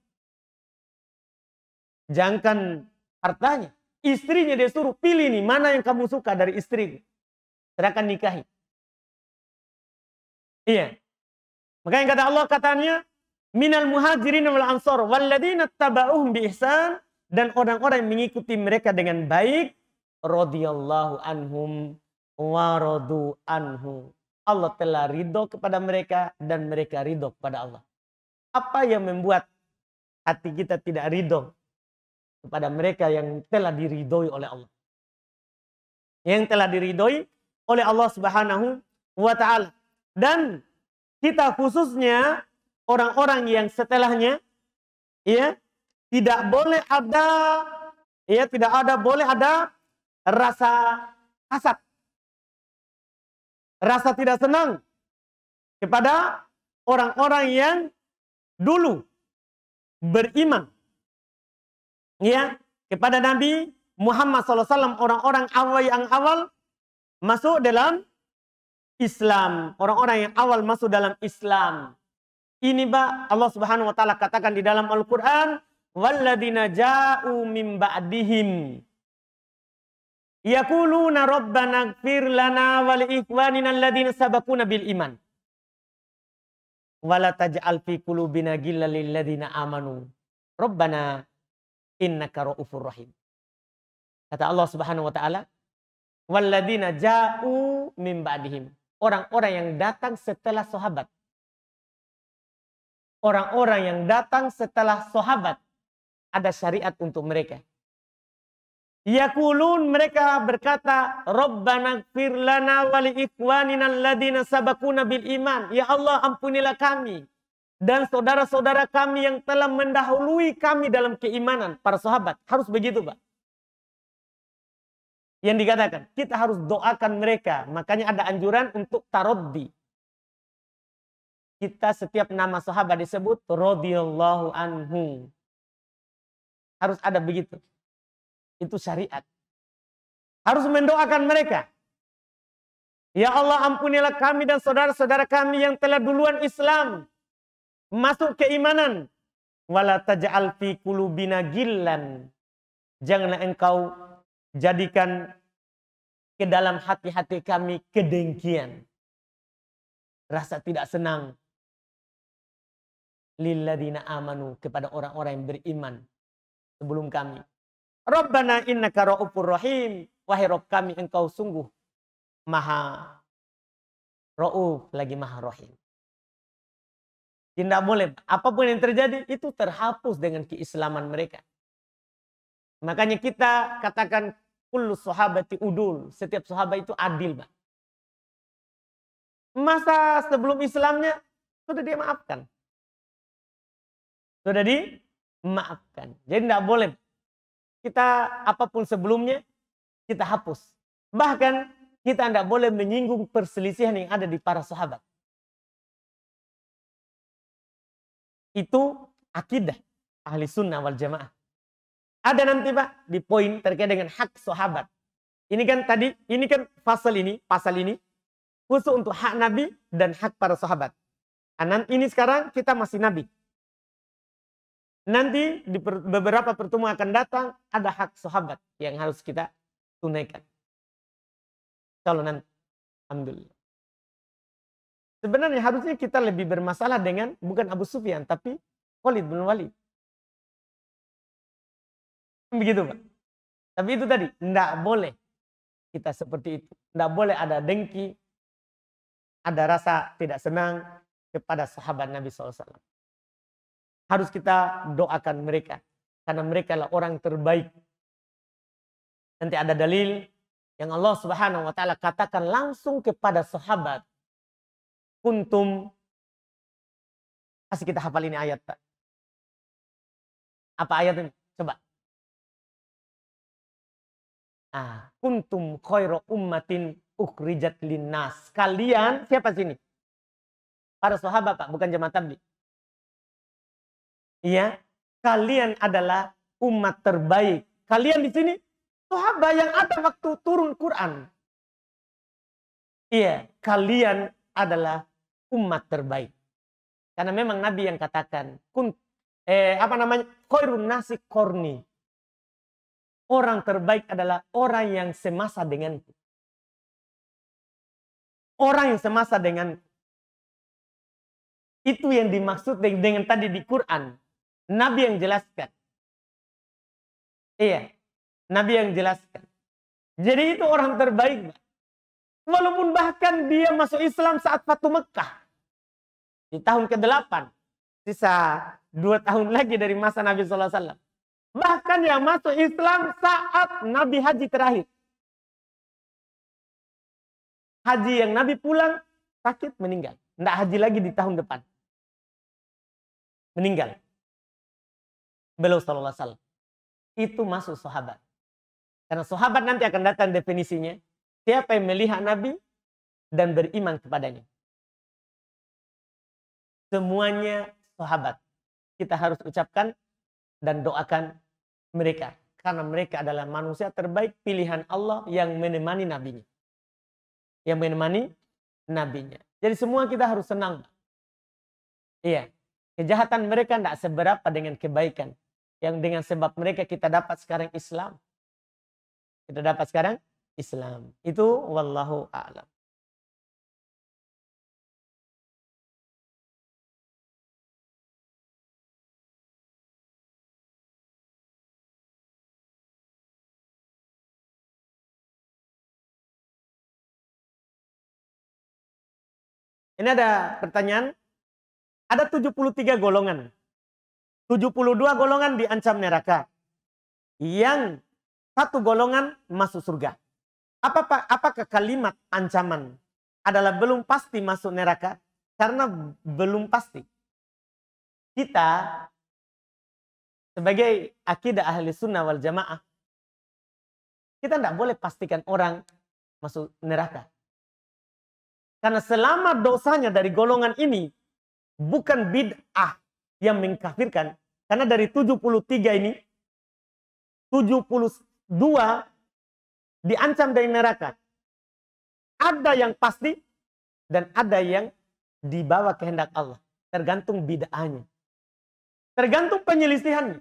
Jangankan hartanya. Istrinya dia suruh pilih nih mana yang kamu suka dari istri. Serahkan nikahi. Iya. Makanya kata Allah katanya minal muhajirin wal ansor walladzina taba'uhum bi ihsan, dan orang-orang yang mengikuti mereka dengan baik radhiyallahu anhum wa radu anhu. Allah telah ridho kepada mereka dan mereka ridho kepada Allah. Apa yang membuat hati kita tidak ridho kepada mereka yang telah diridhoi oleh Allah? Yang telah diridhoi oleh Allah Subhanahu wa Ta'ala. Dan kita khususnya orang-orang yang setelahnya, ya, tidak boleh ada, ya, boleh ada rasa hasad, rasa tidak senang kepada orang-orang yang dulu beriman, ya, kepada Nabi Muhammad SAW, orang-orang awal yang awal masuk dalam Islam, orang-orang yang awal masuk dalam Islam. Ini Pak, Allah Subhanahu wa Ta'ala katakan di dalam Al-Quran, walladzina ja'u min ba'dihim yaquluna rabbana ighfir lana wa li ikhwanina alladzina sabaquna bil iman wa la taj'al fi qulubina ghillan lil ladzina amanu rabbana innaka ra'ufur rahim. Kata Allah Subhanahu wa Ta'ala, walladzina ja'u min ba'dihim, orang-orang yang datang setelah sahabat. Orang-orang yang datang setelah sahabat, ada syariat untuk mereka. Yaqulun, mereka berkata, Rabbana ighfir lana wa li ikhwanina alladzina sabaquna bil iman. Ya Allah, ampunilah kami dan saudara-saudara kami yang telah mendahului kami dalam keimanan. Para sahabat harus begitu, Pak. Yang dikatakan, kita harus doakan mereka. Makanya ada anjuran untuk taroddi. Kita setiap nama sahabat disebut radhiyallahu anhu. Harus ada begitu. Itu syariat. Harus mendoakan mereka. Ya Allah, ampunilah kami dan saudara-saudara kami yang telah duluan Islam, masuk keimanan. Wala taj'al fi qulubina ghillan. Janganlah engkau jadikan ke dalam hati-hati kami kedengkian, rasa tidak senang, lilladzina amanu, kepada orang-orang yang beriman sebelum kami. Rabbana innaka ra'ufur rahim, wahai Rabb kami, engkau sungguh maha ra'uf lagi maha rahim. Tidak boleh apapun yang terjadi itu terhapus dengan keislaman mereka. Makanya kita katakan kullu sahabati udul, setiap sahabat itu adil, Pak. Masa sebelum Islamnya sudah dia maafkan. Sudah dimaafkan. Jadi tidak boleh kita apapun sebelumnya kita hapus. Bahkan kita tidak boleh menyinggung perselisihan yang ada di para sahabat. Itu akidah ahli sunnah wal jamaah. Ada nanti Pak di poin terkait dengan hak sahabat. Ini kan tadi, ini kan pasal ini khusus untuk hak Nabi dan hak para sahabat. Ini sekarang kita masih Nabi. Nanti di beberapa pertemuan akan datang ada hak sahabat yang harus kita tunaikan. Kalau nanti, alhamdulillah. Sebenarnya harusnya kita lebih bermasalah dengan bukan Abu Sufyan tapi Khalid bin Walid. Begitu, Pak. Tapi itu tadi, tidak boleh kita seperti itu. Tidak boleh ada dengki, ada rasa tidak senang kepada sahabat Nabi SAW. Harus kita doakan mereka. Karena mereka adalah orang terbaik. Nanti ada dalil yang Allah Subhanahu wa Ta'ala katakan langsung kepada sahabat. Kuntum, kasih kita hafal ini ayat, Pak. Apa ayat ini? Coba. Kuntum khairu ummatin ukhrijat linnas. Kalian, siapa sini? Para sahabat, Pak, bukan jemaah tabligh. Iya, kalian adalah umat terbaik. Kalian di sini sahabat yang ada waktu turun Quran. Iya, kalian adalah umat terbaik. Karena memang Nabi yang katakan, khairun nasi korni. Orang terbaik adalah orang yang semasa denganku. Orang yang semasa denganku. Itu yang dimaksud dengan tadi di Quran. Nabi yang jelaskan. Iya, Nabi yang jelaskan. Jadi itu orang terbaik. Walaupun bahkan dia masuk Islam saat Fatu Mekah. Di tahun ke-8. Sisa 2 tahun lagi dari masa Nabi SAW. Bahkan yang masuk Islam saat Nabi haji terakhir. Haji yang Nabi pulang, sakit, meninggal. Tidak haji lagi di tahun depan. Meninggal. Beliau sallallahu alaihi wasallam. Itu masuk sahabat. Karena sahabat nanti akan datang definisinya. Siapa yang melihat Nabi dan beriman kepadanya. Semuanya sahabat. Kita harus ucapkan dan doakan mereka. Karena mereka adalah manusia terbaik pilihan Allah yang menemani nabinya. Yang menemani nabinya. Jadi semua kita harus senang. Iya. Kejahatan mereka tidak seberapa dengan kebaikan. Yang dengan sebab mereka kita dapat sekarang Islam. Kita dapat sekarang Islam. Itu wallahu a'lam. Ini ada pertanyaan. Ada 73 golongan. 72 golongan diancam neraka. Yang 1 golongan masuk surga. Apakah kalimat ancaman adalah belum pasti masuk neraka? Karena belum pasti. Kita sebagai akidah ahli sunnah wal jamaah, kita tidak boleh pastikan orang masuk neraka. Karena selama dosanya dari golongan ini bukan bid'ah yang mengkafirkan. Karena dari 73 ini, 72 diancam dari neraka. Ada yang pasti dan ada yang dibawa kehendak Allah. Tergantung bid'ahnya. Tergantung penyelisihannya.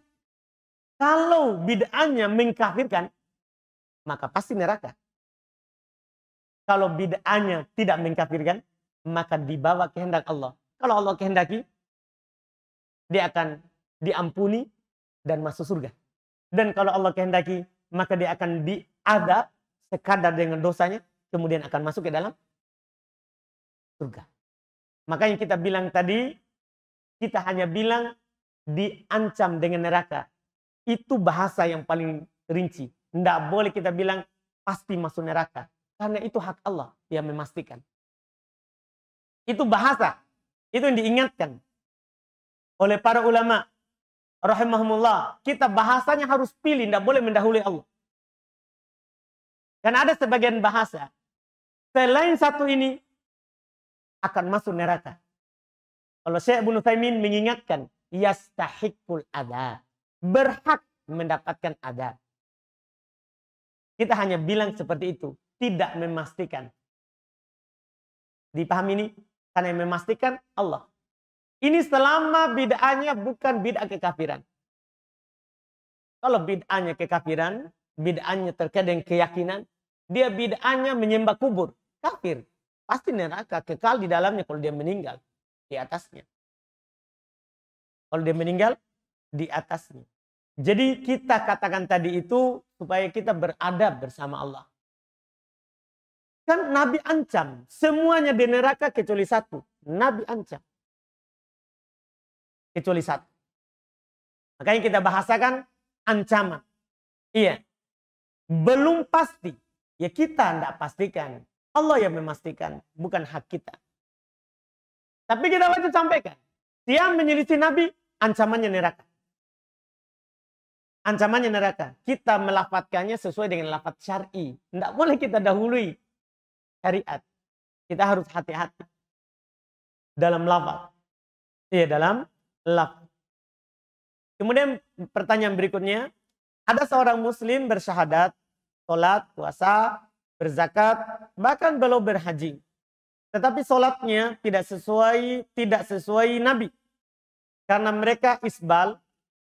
Kalau bid'ahnya mengkafirkan, maka pasti neraka. Kalau bid'ahnya tidak mengkafirkan, maka dibawa kehendak Allah. Kalau Allah kehendaki, dia akan diampuni dan masuk surga. Dan kalau Allah kehendaki, maka dia akan diadab sekadar dengan dosanya, kemudian akan masuk ke dalam surga. Maka yang kita bilang tadi, kita hanya bilang diancam dengan neraka. Itu bahasa yang paling rinci. Tidak boleh kita bilang pasti masuk neraka. Karena itu hak Allah yang memastikan. Itu bahasa. Itu yang diingatkan oleh para ulama. Rahimahumullah. Kita bahasanya harus pilih. Tidak boleh mendahului Allah. Karena ada sebagian bahasa. Selain satu ini. Akan masuk neraka. Kalau Syekh Ibnu Utsaimin mengingatkan. Yastahiqul adab. Berhak mendapatkan adab. Kita hanya bilang seperti itu. Tidak memastikan. Dipahami ini? Karena yang memastikan Allah. Ini selama bid'ahnya bukan bid'ah kekafiran. Kalau bid'ahnya kekafiran, bid'ahnya terkait dengan keyakinan, dia bid'ahnya menyembah kubur, kafir. Pasti neraka, kekal di dalamnya kalau dia meninggal di atasnya. Kalau dia meninggal di atasnya. Jadi kita katakan tadi itu supaya kita beradab bersama Allah. Kan Nabi ancam, semuanya di neraka kecuali satu. Nabi ancam. Kecuali satu. Makanya kita bahasakan ancaman. Iya. Belum pasti. Ya kita tidak pastikan. Allah yang memastikan. Bukan hak kita. Tapi kita wajib sampaikan. Dia menyelisih Nabi, ancamannya neraka. Ancamannya neraka. Kita melafadzkannya sesuai dengan lafadz syar'i. Tidak boleh kita dahului syariat. Kita harus hati-hati. Dalam lafadz. Iya, dalam lafadz. Kemudian pertanyaan berikutnya. Ada seorang muslim bersyahadat, sholat, puasa, berzakat, bahkan belum berhaji. Tetapi sholatnya tidak sesuai Nabi. Karena mereka isbal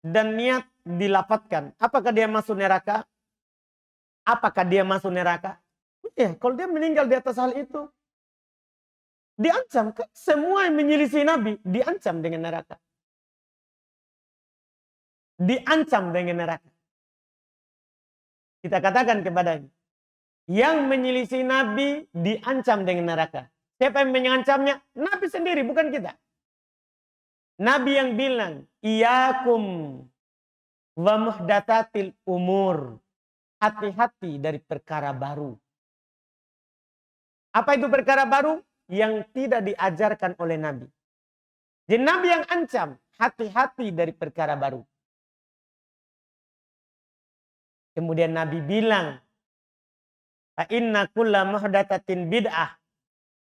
dan niat dilapatkan. Apakah dia masuk neraka? Apakah dia masuk neraka? Ya, kalau dia meninggal di atas hal itu, diancam. Semua yang menyelisih Nabi diancam dengan neraka. Diancam dengan neraka. Kita katakan kepadanya, yang menyelisih Nabi diancam dengan neraka. Siapa yang mengancamnya? Nabi sendiri, bukan kita. Nabi yang bilang, iyakum wa muhdatsatil umur. Hati-hati dari perkara baru. Apa itu perkara baru? Yang tidak diajarkan oleh Nabi. Jadi Nabi yang ancam, hati-hati dari perkara baru. Kemudian Nabi bilang, fa inna kulla muhdatsatin bid'ah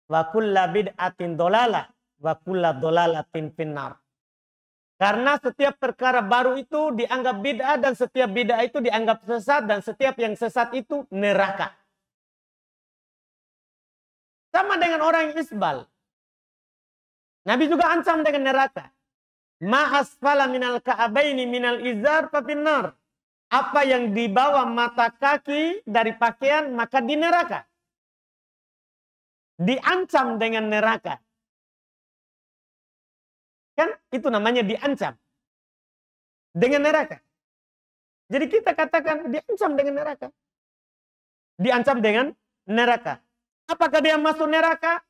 wa kulla bid'atin dolalah wa kulla dolalatin finnar. Karena setiap perkara baru itu dianggap bid'ah dan setiap bid'ah itu dianggap sesat dan setiap yang sesat itu neraka. Sama dengan orang yang isbal. Nabi juga ancam dengan neraka. Ma asfala minal ka'abaini minal izar fa finnar. Apa yang di bawah mata kaki dari pakaian maka di neraka. Diancam dengan neraka. Kan itu namanya diancam. Dengan neraka. Jadi kita katakan diancam dengan neraka. Diancam dengan neraka. Apakah dia masuk neraka?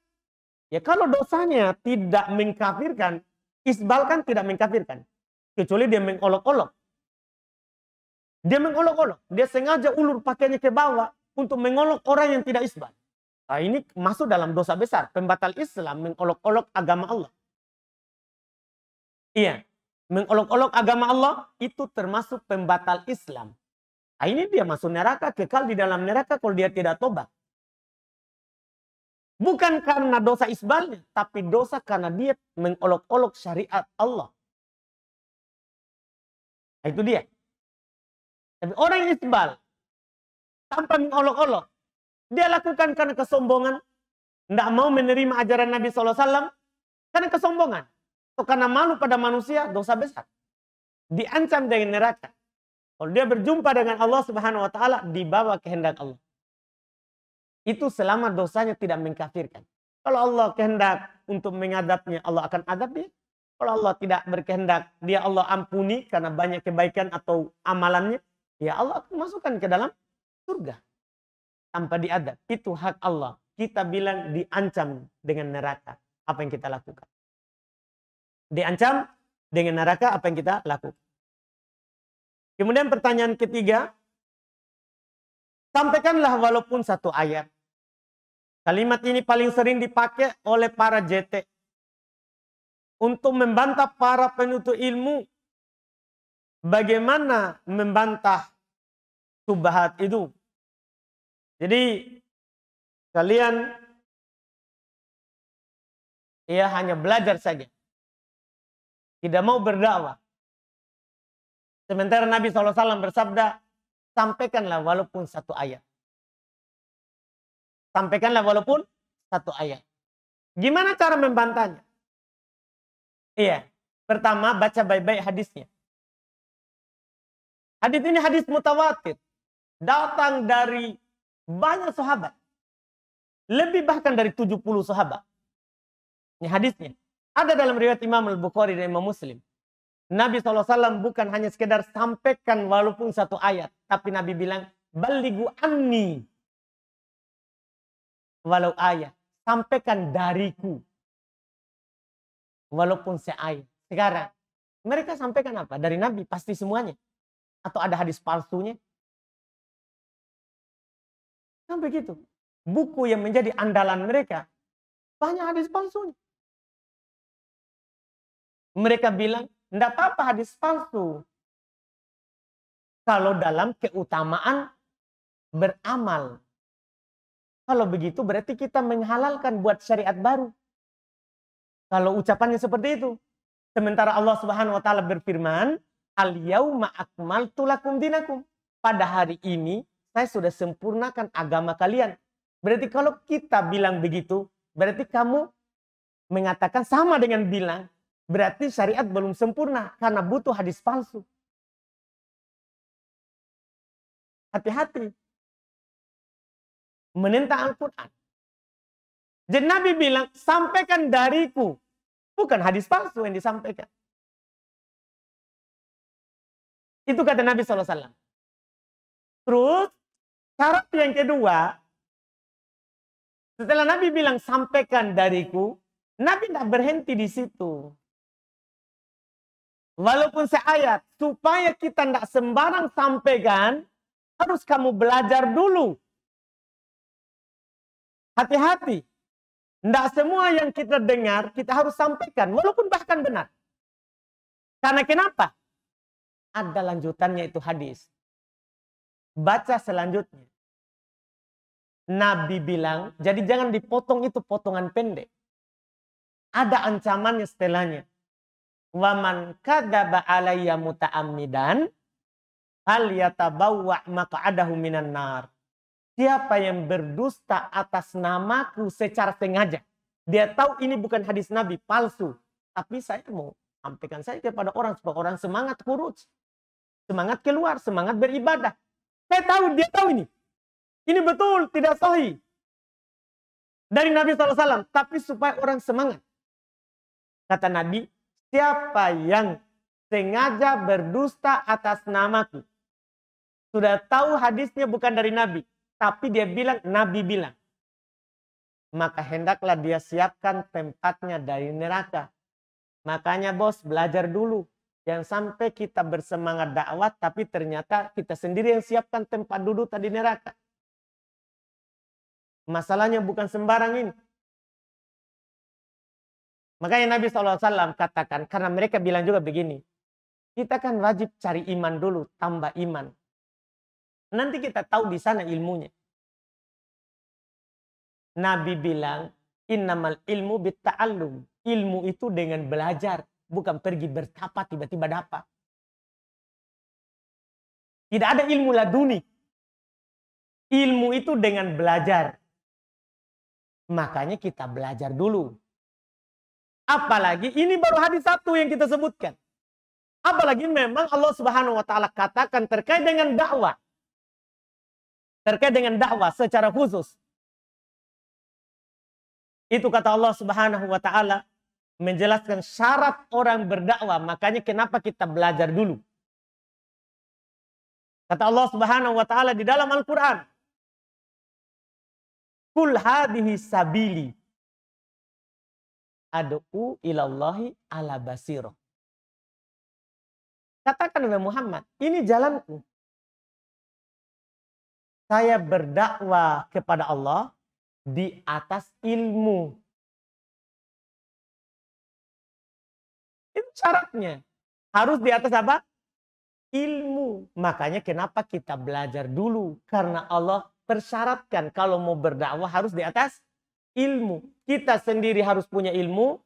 Ya kalau dosanya tidak mengkafirkan, isbal kan tidak mengkafirkan. Kecuali dia mengolok-olok. Dia mengolok-olok. Dia sengaja ulur pakaiannya ke bawah untuk mengolok orang yang tidak isbal. Nah, ini masuk dalam dosa besar. Pembatal Islam mengolok-olok agama Allah. Iya. Mengolok-olok agama Allah itu termasuk pembatal Islam. Nah, ini dia masuk neraka, kekal di dalam neraka kalau dia tidak tobat. Bukan karena dosa isbalnya, tapi dosa karena dia mengolok-olok syariat Allah. Nah, itu dia. Tapi orang yang isbal, tanpa mengolok-olok, dia lakukan karena kesombongan, tidak mau menerima ajaran Nabi SAW, karena kesombongan, atau karena malu pada manusia, dosa besar. Diancam dengan neraka. Kalau dia berjumpa dengan Allah Subhanahu Wa Taala, dibawa kehendak Allah. Itu selama dosanya tidak mengkafirkan. Kalau Allah kehendak untuk mengadabnya, Allah akan adab dia. Kalau Allah tidak berkehendak, dia Allah ampuni karena banyak kebaikan atau amalannya. Ya Allah akan masukkan ke dalam surga. Tanpa diadab. Itu hak Allah. Kita bilang diancam dengan neraka. Apa yang kita lakukan. Diancam dengan neraka apa yang kita lakukan. Kemudian pertanyaan ketiga. Sampaikanlah walaupun satu ayat. Kalimat ini paling sering dipakai oleh para JT. Untuk membantah para penuntut ilmu. Bagaimana membantah subhat itu? Jadi kalian ya hanya belajar saja. Tidak mau berdakwah. Sementara Nabi SAW bersabda, sampaikanlah walaupun satu ayat. Sampaikanlah walaupun satu ayat. Gimana cara membantahnya? Iya. Pertama, baca baik-baik hadisnya. Hadis ini hadis mutawatir. Datang dari banyak sahabat. Lebih bahkan dari 70 sahabat. Ini hadisnya. Ada dalam riwayat Imam Al-Bukhari dan Imam Muslim. Nabi SAW bukan hanya sekedar sampaikan walaupun satu ayat. Tapi Nabi bilang, balighu anni. Walau ayat. Sampaikan dariku. Walaupun seayat. Sekarang, mereka sampaikan apa? Dari Nabi, pasti semuanya. Atau ada hadis palsunya? Kan begitu. Buku yang menjadi andalan mereka, banyak hadis palsunya. Mereka bilang, tidak apa-apa hadis palsu. Kalau dalam keutamaan beramal. Kalau begitu berarti kita menghalalkan buat syariat baru. Kalau ucapannya seperti itu. Sementara Allah Subhanahu wa taala berfirman, "Al-yauma akmaltu lakum dinakum." Pada hari ini saya sudah sempurnakan agama kalian. Berarti kalau kita bilang begitu, berarti kamu mengatakan sama dengan bilang, berarti syariat belum sempurna karena butuh hadis palsu. Hati-hati. Menentang Al-Quran. Jadi Nabi bilang, sampaikan dariku. Bukan hadis palsu yang disampaikan. Itu kata Nabi SAW. Terus, syarat yang kedua, setelah Nabi bilang sampaikan dariku, Nabi tidak berhenti di situ. Walaupun seayat, supaya kita tidak sembarang sampaikan, harus kamu belajar dulu. Hati-hati. Tidak semua yang kita dengar, kita harus sampaikan. Walaupun bahkan benar. Karena kenapa? Ada lanjutannya itu hadis. Baca selanjutnya. Nabi bilang, jadi jangan dipotong itu potongan pendek. Ada ancamannya setelahnya. Waman kadzaba alayya muta'ammidan hal yatabawwa maq'adahu minan nar. Siapa yang berdusta atas namaku secara sengaja. Dia tahu ini bukan hadis Nabi, palsu. Tapi saya mau sampaikan saya kepada orang supaya orang semangat khuruj. Semangat keluar, semangat beribadah. Saya tahu, dia tahu ini. Ini betul, tidak sahih. Dari Nabi SAW. Tapi supaya orang semangat. Kata Nabi, siapa yang sengaja berdusta atas namaku. Sudah tahu hadisnya bukan dari Nabi. Tapi dia bilang, Nabi bilang. Maka hendaklah dia siapkan tempatnya dari neraka. Makanya bos, belajar dulu. Jangan sampai kita bersemangat dakwah, tapi ternyata kita sendiri yang siapkan tempat duduk di neraka. Masalahnya bukan sembarang ini. Makanya Nabi SAW katakan, karena mereka bilang juga begini. Kita kan wajib cari iman dulu, tambah iman. Nanti kita tahu di sana ilmunya. Nabi bilang, innamal ilmu bitta'allum. Ilmu itu dengan belajar. Bukan pergi bertapa tiba-tiba dapat. Tidak ada ilmu laduni. Ilmu itu dengan belajar. Makanya kita belajar dulu. Apalagi ini baru hadis satu yang kita sebutkan. Apalagi memang Allah Subhanahu wa taala katakan terkait dengan dakwah. Terkait dengan dakwah secara khusus. Itu kata Allah Subhanahu wa taala menjelaskan syarat orang berdakwah. Makanya kenapa kita belajar dulu. Kata Allah Subhanahu wa taala di dalam Al-Qur'an, "Qul hadhihi sabili ad'u ilallahi ala basirah." Katakan oleh Muhammad, ini jalanku. Saya berdakwah kepada Allah di atas ilmu. Itu syaratnya. Harus di atas apa? Ilmu. Makanya kenapa kita belajar dulu. Karena Allah persyaratkan kalau mau berdakwah harus di atas ilmu. Kita sendiri harus punya ilmu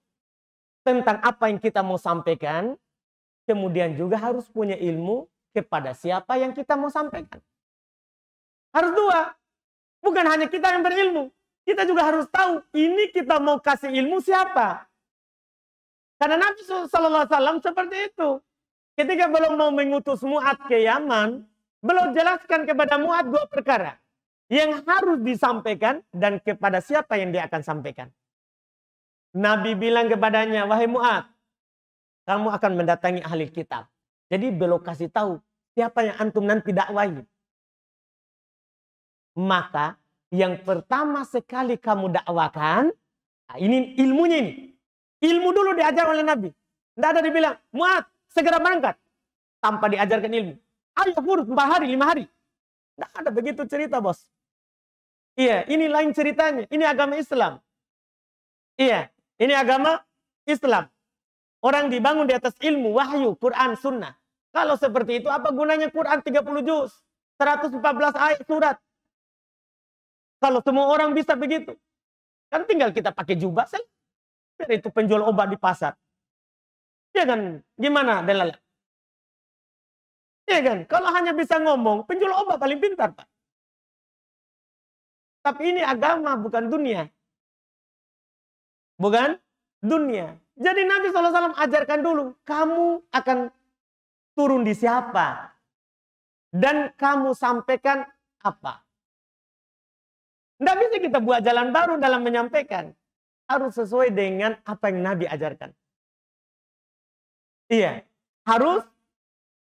tentang apa yang kita mau sampaikan. Kemudian juga harus punya ilmu kepada siapa yang kita mau sampaikan. Harus dua. Bukan hanya kita yang berilmu. kita juga harus tahu ini kita mau kasih ilmu siapa. Karena Nabi SAW seperti itu. Ketika belum mau mengutus Mu'ad ke Yaman, belum jelaskan kepada Mu'ad 2 perkara yang harus disampaikan dan kepada siapa yang dia akan sampaikan. Nabi bilang kepadanya, wahai Mu'ad, kamu akan mendatangi ahli kitab. Jadi belum kasih tahu siapa yang antum nanti dakwahi. Maka yang pertama sekali kamu dakwakan, nah ini ilmunya ini. Ilmu dulu diajar oleh Nabi. Tidak ada dibilang, Mu'ad, segera berangkat. Tanpa diajarkan ilmu. Ayo urus 4 hari, 5 hari. Tidak ada begitu cerita, bos. Iya, ini lain ceritanya. Ini agama Islam. Iya, ini agama Islam. Orang dibangun di atas ilmu, wahyu, Quran, sunnah. Kalau seperti itu, apa gunanya Quran 30 juz? 114 ayat surat. Kalau semua orang bisa begitu. Kan tinggal kita pakai jubah saja. Itu penjual obat di pasar. Ya kan? Gimana Delala? Ya kan? Kalau hanya bisa ngomong, penjual obat paling pintar, Pak. Tapi ini agama, bukan dunia. Bukan dunia. Jadi Nabi SAW ajarkan dulu, kamu akan turun di siapa? Dan kamu sampaikan apa? Tidak bisa kita buat jalan baru dalam menyampaikan. Harus sesuai dengan apa yang Nabi ajarkan. Iya, harus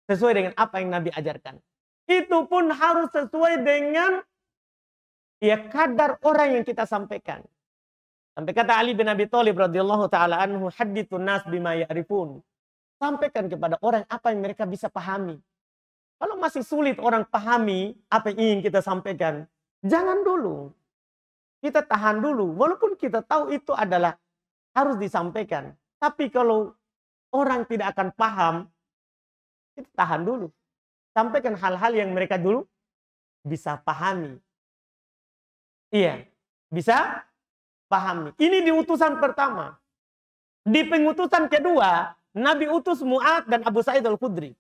sesuai dengan apa yang Nabi ajarkan. Itu pun harus sesuai dengan ya kadar orang yang kita sampaikan. Sampai kata Ali bin Abi Thalib radhiyallahu taala anhu, hadithun nas bima ya'rifun. Sampaikan kepada orang apa yang mereka bisa pahami. Kalau masih sulit orang pahami apa yang ingin kita sampaikan, jangan dulu. Kita tahan dulu, walaupun kita tahu itu adalah harus disampaikan. Tapi kalau orang tidak akan paham, kita tahan dulu. Sampaikan hal-hal yang mereka dulu bisa pahami. Iya, bisa pahami. Ini di utusan pertama. Di pengutusan kedua, Nabi utus Mu'ad dan Abu Sa'id Al-Khudri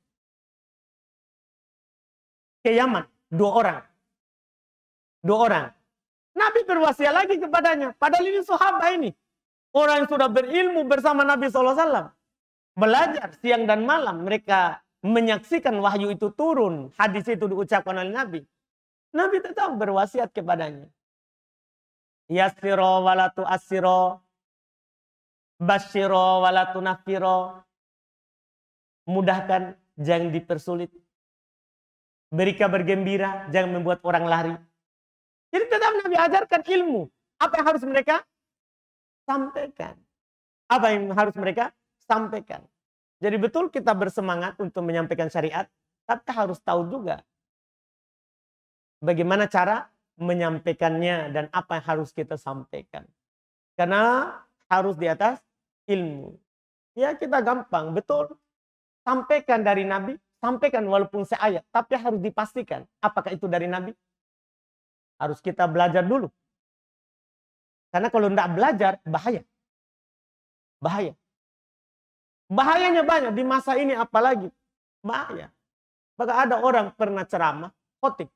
ke Yaman. 2 orang. 2 orang. Nabi berwasiat lagi kepadanya. Padahal ini sahabat ini. Orang yang sudah berilmu bersama Nabi SAW. Belajar siang dan malam. Mereka menyaksikan wahyu itu turun. Hadis itu diucapkan oleh Nabi. Nabi tetap berwasiat kepadanya. Yassiro walatu assiro. Basyiro walatu nafiro. Mudahkan, jangan dipersulit. Beri kabar gembira, jangan membuat orang lari. Jadi tetap Nabi ajarkan ilmu. Apa yang harus mereka sampaikan? Apa yang harus mereka sampaikan? Jadi betul kita bersemangat untuk menyampaikan syariat, tapi harus tahu juga bagaimana cara menyampaikannya dan apa yang harus kita sampaikan. Karena harus di atas ilmu. Ya kita gampang, betul. Sampaikan dari Nabi, sampaikan walaupun seayat, tapi harus dipastikan apakah itu dari Nabi. Harus kita belajar dulu. Karena kalau tidak belajar, bahaya. Bahaya. Bahayanya banyak. Di masa ini apalagi. Bahaya. Maka ada orang pernah ceramah, khotib.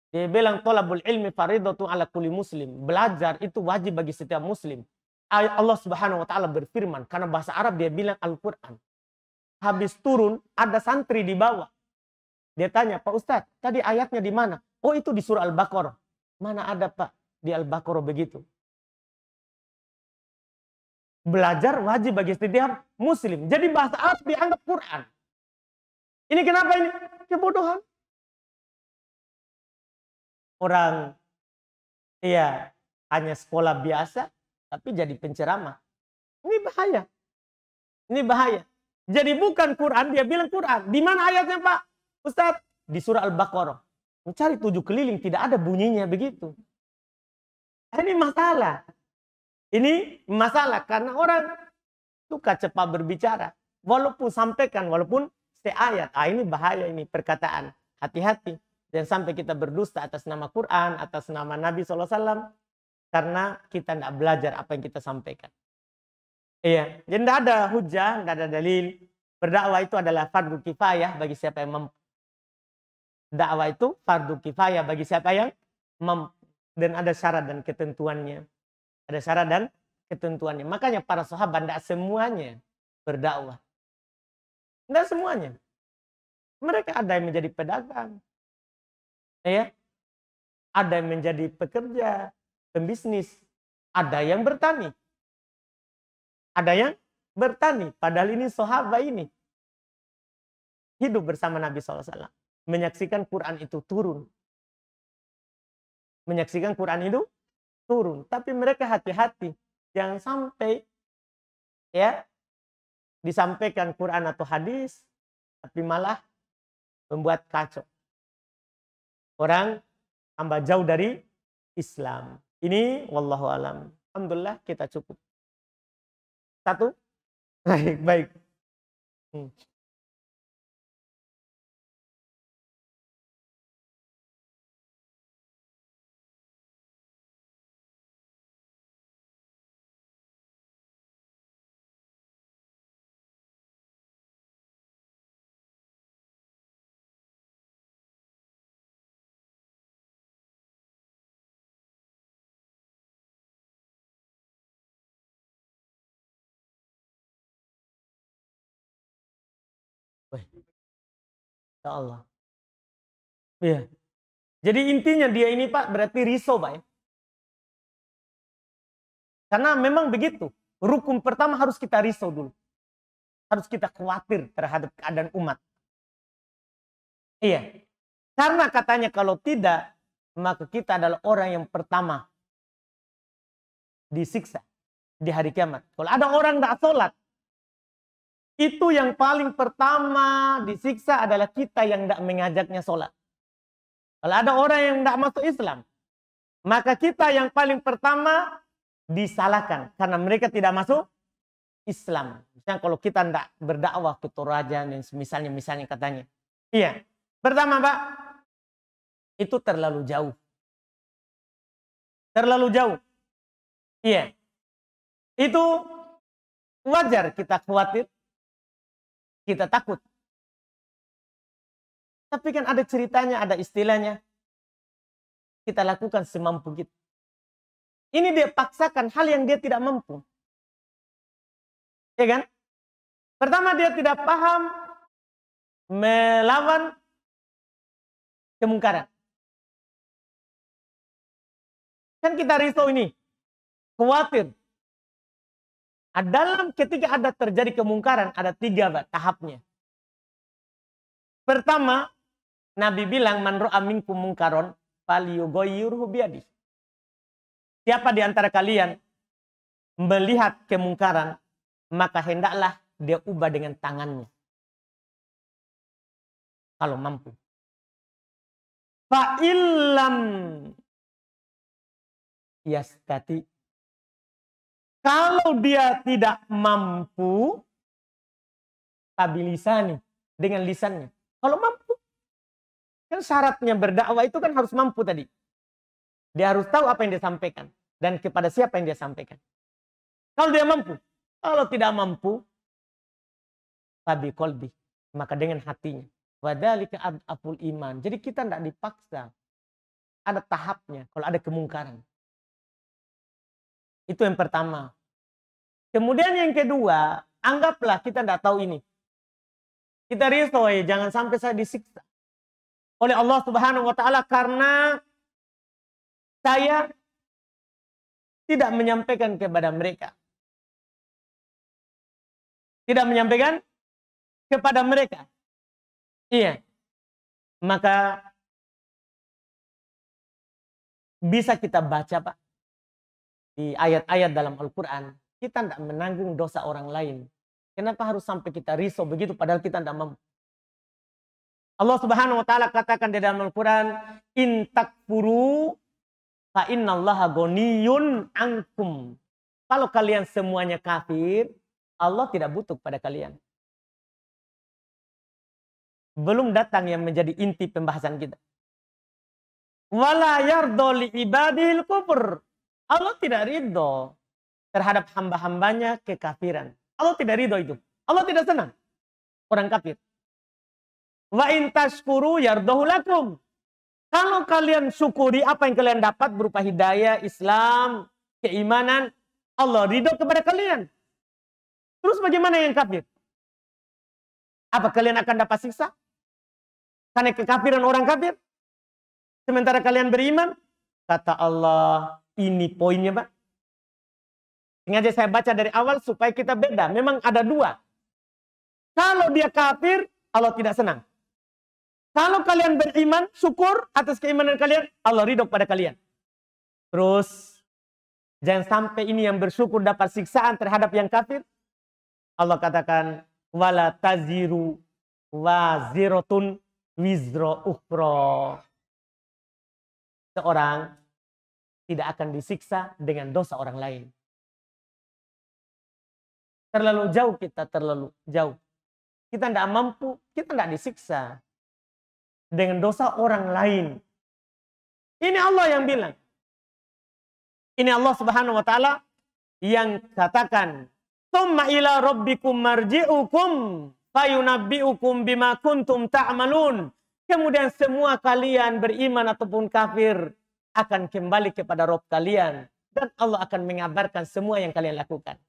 Dia bilang, tolabul ilmi faridatu ala kulli muslim. Belajar itu wajib bagi setiap muslim. Allah Subhanahu wa ta'ala berfirman. Karena bahasa Arab dia bilang Al-Quran. Habis turun, ada santri di bawah. Dia tanya, Pak Ustadz, tadi ayatnya di mana? Oh itu di surah Al-Baqarah. Mana ada Pak di Al-Baqarah begitu. Belajar wajib bagi setiap muslim. Jadi bahasa Arab dianggap Quran. Ini kenapa ini? Kebodohan. Orang iya hanya sekolah biasa tapi jadi penceramah. Ini bahaya. Ini bahaya. Jadi bukan Quran, dia bilang Quran. Di mana ayatnya Pak Ustadz? Di surah Al-Baqarah. Mencari 7 keliling, tidak ada bunyinya begitu. Ini masalah. Ini masalah karena orang suka cepat berbicara. Walaupun sampaikan, walaupun seayat. Ini bahaya ini perkataan. Hati-hati. Jangan sampai kita berdusta atas nama Quran, atas nama Nabi SAW. Karena kita tidak belajar apa yang kita sampaikan. Iya, jadi tidak ada hujah, tidak ada dalil. Berdakwah itu adalah fardu kifayah bagi siapa yang mampu. Dakwah itu fardu kifayah bagi siapa yang mampu. dan ada syarat dan ketentuannya. Ada syarat dan ketentuannya. Makanya para sahabat tidak semuanya berdakwah. Tidak semuanya. Mereka ada yang menjadi pedagang. Ya. Ada yang menjadi pekerja, pembisnis. Ada yang bertani. Ada yang bertani. Padahal ini sahabat ini hidup bersama Nabi SAW. Menyaksikan Quran itu turun. Menyaksikan Quran itu turun. Tapi mereka hati-hati. Jangan sampai ya disampaikan Quran atau hadis. Tapi malah membuat kacau. Orang tambah jauh dari Islam. Ini wallahu alam. Alhamdulillah kita cukup. Satu? Baik, baik. Ya Allah. Iya. Jadi intinya dia ini Pak berarti risau Pak ya. Karena memang begitu. Rukun pertama harus kita risau dulu. Harus kita khawatir terhadap keadaan umat. Iya. Karena katanya kalau tidak, maka kita adalah orang yang pertama disiksa di hari kiamat. Kalau ada orang tidak sholat, itu yang paling pertama disiksa adalah kita yang tidak mengajaknya sholat. Kalau ada orang yang tidak masuk Islam, maka kita yang paling pertama disalahkan. Karena mereka tidak masuk Islam. Misalnya kalau kita tidak berdakwah ke Toraja dan misalnya katanya. Iya. Pertama Pak, itu terlalu jauh. Terlalu jauh. Iya. Itu wajar kita khawatir. Kita takut. Tapi kan ada ceritanya, ada istilahnya. Kita lakukan semampu kita. Ini dia paksakan hal yang dia tidak mampu. Ya kan? Pertama dia tidak paham melawan kemungkaran. Kan kita risau ini. Khawatir. Dalam ketika ada terjadi kemungkaran, ada 3 tahapnya. Pertama, Nabi bilang, man ra'a minkum mungkaron falyughayyirhu biyadihi. Siapa di antara kalian melihat kemungkaran, maka hendaklah dia ubah dengan tangannya. Kalau mampu. Fa illam yastati. Kalau dia tidak mampu, tabilisani, dengan lisannya. Kalau mampu. Kan syaratnya berdakwah itu kan harus mampu tadi. Dia harus tahu apa yang dia sampaikan. Dan kepada siapa yang dia sampaikan. Kalau dia mampu. Kalau tidak mampu, tabi kolbi. Maka dengan hatinya. Wadhalika ad'aful iman. Jadi kita tidak dipaksa. Ada tahapnya kalau ada kemungkaran. Itu yang pertama. Kemudian yang kedua, anggaplah kita tidak tahu ini. Kita risau, jangan sampai saya disiksa oleh Allah Subhanahu wa taala karena saya tidak menyampaikan kepada mereka. Tidak menyampaikan kepada mereka. Iya. Maka bisa kita baca Pak. Di ayat-ayat dalam Al-Quran. Kita tidak menanggung dosa orang lain. Kenapa harus sampai kita risau begitu padahal kita tidak mampu. Allah Subhanahu wa taala katakan di dalam Al-Quran, in takfuru fa innallaha ghaniyun ankum. Kalau kalian semuanya kafir, Allah tidak butuh pada kalian. Belum datang yang menjadi inti pembahasan kita. Wala yardo li ibadil kufur. Allah tidak ridho terhadap hamba-hambanya kekafiran. Allah tidak ridho itu. Allah tidak senang orang kafir. Wa in tashkuru yardahu lakum. Kalau kalian syukuri apa yang kalian dapat berupa hidayah, Islam, keimanan, Allah ridho kepada kalian. Terus bagaimana yang kafir? Apa kalian akan dapat siksa? Karena kekafiran orang kafir? Sementara kalian beriman? Kata Allah, ini poinnya, Pak. Sengaja saya baca dari awal supaya kita beda. Memang ada dua. Kalau dia kafir, Allah tidak senang. Kalau kalian beriman, syukur atas keimanan kalian, Allah ridho pada kalian. Terus, jangan sampai ini yang bersyukur dapat siksaan terhadap yang kafir. Allah katakan, wala taziru waziratun wizra ukhra. Seorang tidak akan disiksa dengan dosa orang lain. Terlalu jauh kita, terlalu jauh. Kita tidak mampu, kita tidak disiksa dengan dosa orang lain. Ini Allah yang bilang. Ini Allah Subhanahu wa taala yang katakan, "Tsumma ila rabbikum marji'ukum fayunabbi'ukum bima kuntum ta'malun." Kemudian semua kalian beriman ataupun kafir akan kembali kepada Rabb kalian dan Allah akan mengabarkan semua yang kalian lakukan.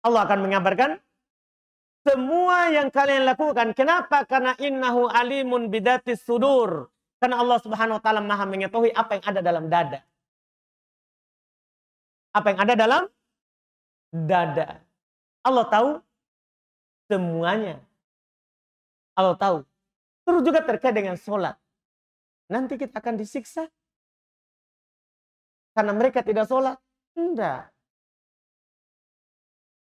Allah akan mengabarkan semua yang kalian lakukan. Kenapa? Karena innahu alimun bidatis sudur. Karena Allah Subhanahu wa taala Maha mengetahui apa yang ada dalam dada. Apa yang ada dalam dada. Allah tahu semuanya. Allah tahu. Terus juga terkait dengan sholat. Nanti kita akan disiksa karena mereka tidak sholat. Enggak.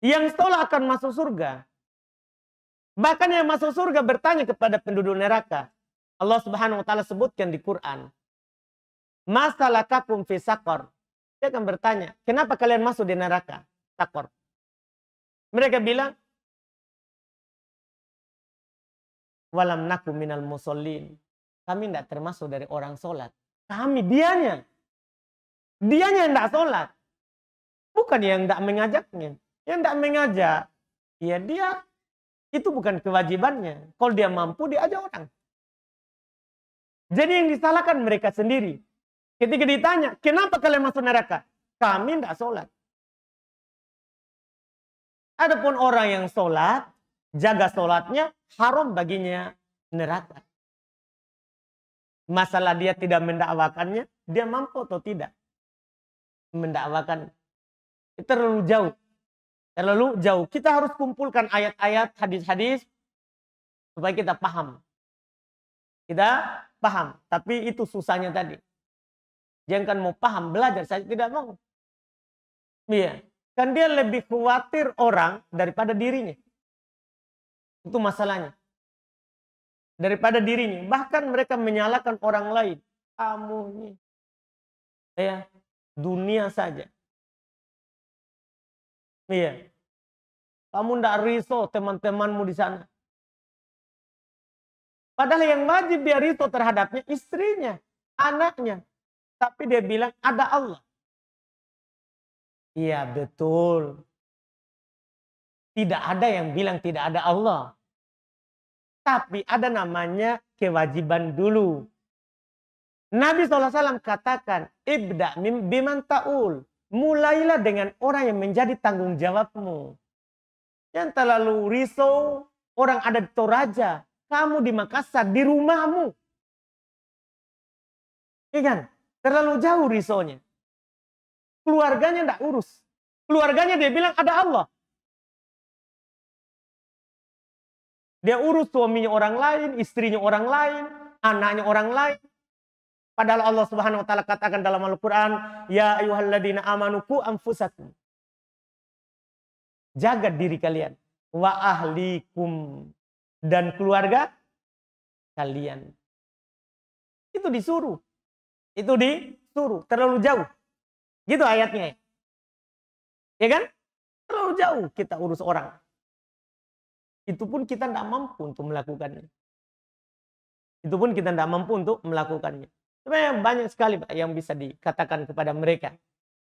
Yang sholat akan masuk surga. Bahkan yang masuk surga bertanya kepada penduduk neraka. Allah Subhanahu wa taala sebutkan di Quran. Masalakakum fi saqar. Dia akan bertanya, kenapa kalian masuk di neraka? Saqar. Mereka bilang, walam nakum minal musallin. Kami tidak termasuk dari orang sholat. Kami, dianya. Dianya yang tidak sholat. Bukan yang tidak mengajaknya. Yang tidak mengajak, ya dia itu bukan kewajibannya. Kalau dia mampu, dia ajak orang. Jadi yang disalahkan mereka sendiri. Ketika ditanya, kenapa kalian masuk neraka? Kami tidak sholat. Adapun orang yang sholat, jaga sholatnya, haram baginya neraka. Masalah dia tidak mendakwakannya, dia mampu atau tidak mendakwakan. Terlalu jauh. Terlalu jauh. Kita harus kumpulkan ayat-ayat, hadis-hadis supaya kita paham. Kita paham. Tapi itu susahnya tadi. Jangan mau paham, belajar saja tidak mau. Iya. Kan dia lebih khawatir orang daripada dirinya. Itu masalahnya. Daripada dirinya. Bahkan mereka menyalahkan orang lain. Kamu ini. Ya, dunia saja. Iya. Kamu tidak risau teman-temanmu di sana. Padahal yang wajib dia risau terhadapnya istrinya, anaknya. Tapi dia bilang ada Allah. Iya betul. Tidak ada yang bilang tidak ada Allah. Tapi ada namanya kewajiban dulu. Nabi SAW katakan, ibda biman ta'ul. Mulailah dengan orang yang menjadi tanggung jawabmu. Yang terlalu risau, orang ada di Toraja. Kamu di Makassar, di rumahmu. Iya kan? Terlalu jauh risaunya. Keluarganya tidak urus. Keluarganya dia bilang ada Allah. Dia urus suaminya orang lain, istrinya orang lain, anaknya orang lain. Padahal Allah Subhanahu wa taala katakan dalam Al-Qur'an, ya ayyuhalladzina amanu qu anfusakum. Jaga diri kalian, wa ahlikum, dan keluarga kalian. Itu disuruh. Itu disuruh, terlalu jauh. Gitu ayatnya. Ya kan? Terlalu jauh kita urus orang. Itu pun kita tidak mampu untuk melakukannya. Itu pun kita tidak mampu untuk melakukannya. Sebenarnya banyak sekali Pak yang bisa dikatakan kepada mereka.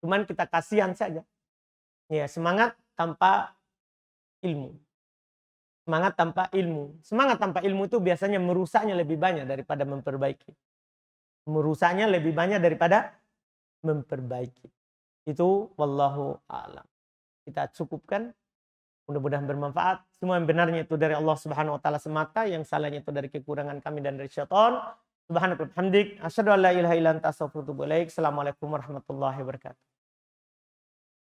Cuman kita kasihan saja. Ya, semangat tanpa ilmu. Semangat tanpa ilmu. Semangat tanpa ilmu itu biasanya merusaknya lebih banyak daripada memperbaiki. Merusaknya lebih banyak daripada memperbaiki. Itu wallahu a'lam. Kita cukupkan. Mudah-mudahan bermanfaat. Semua yang benarnya itu dari Allah Subhanahu wa taala semata, yang salahnya itu dari kekurangan kami dan dari syaitan. Subhanaka wa bihamdik, asyhadu an la ilaha illa anta astaghfiruka wa atubu ilaik. Assalamualaikum warahmatullahi wabarakatuh.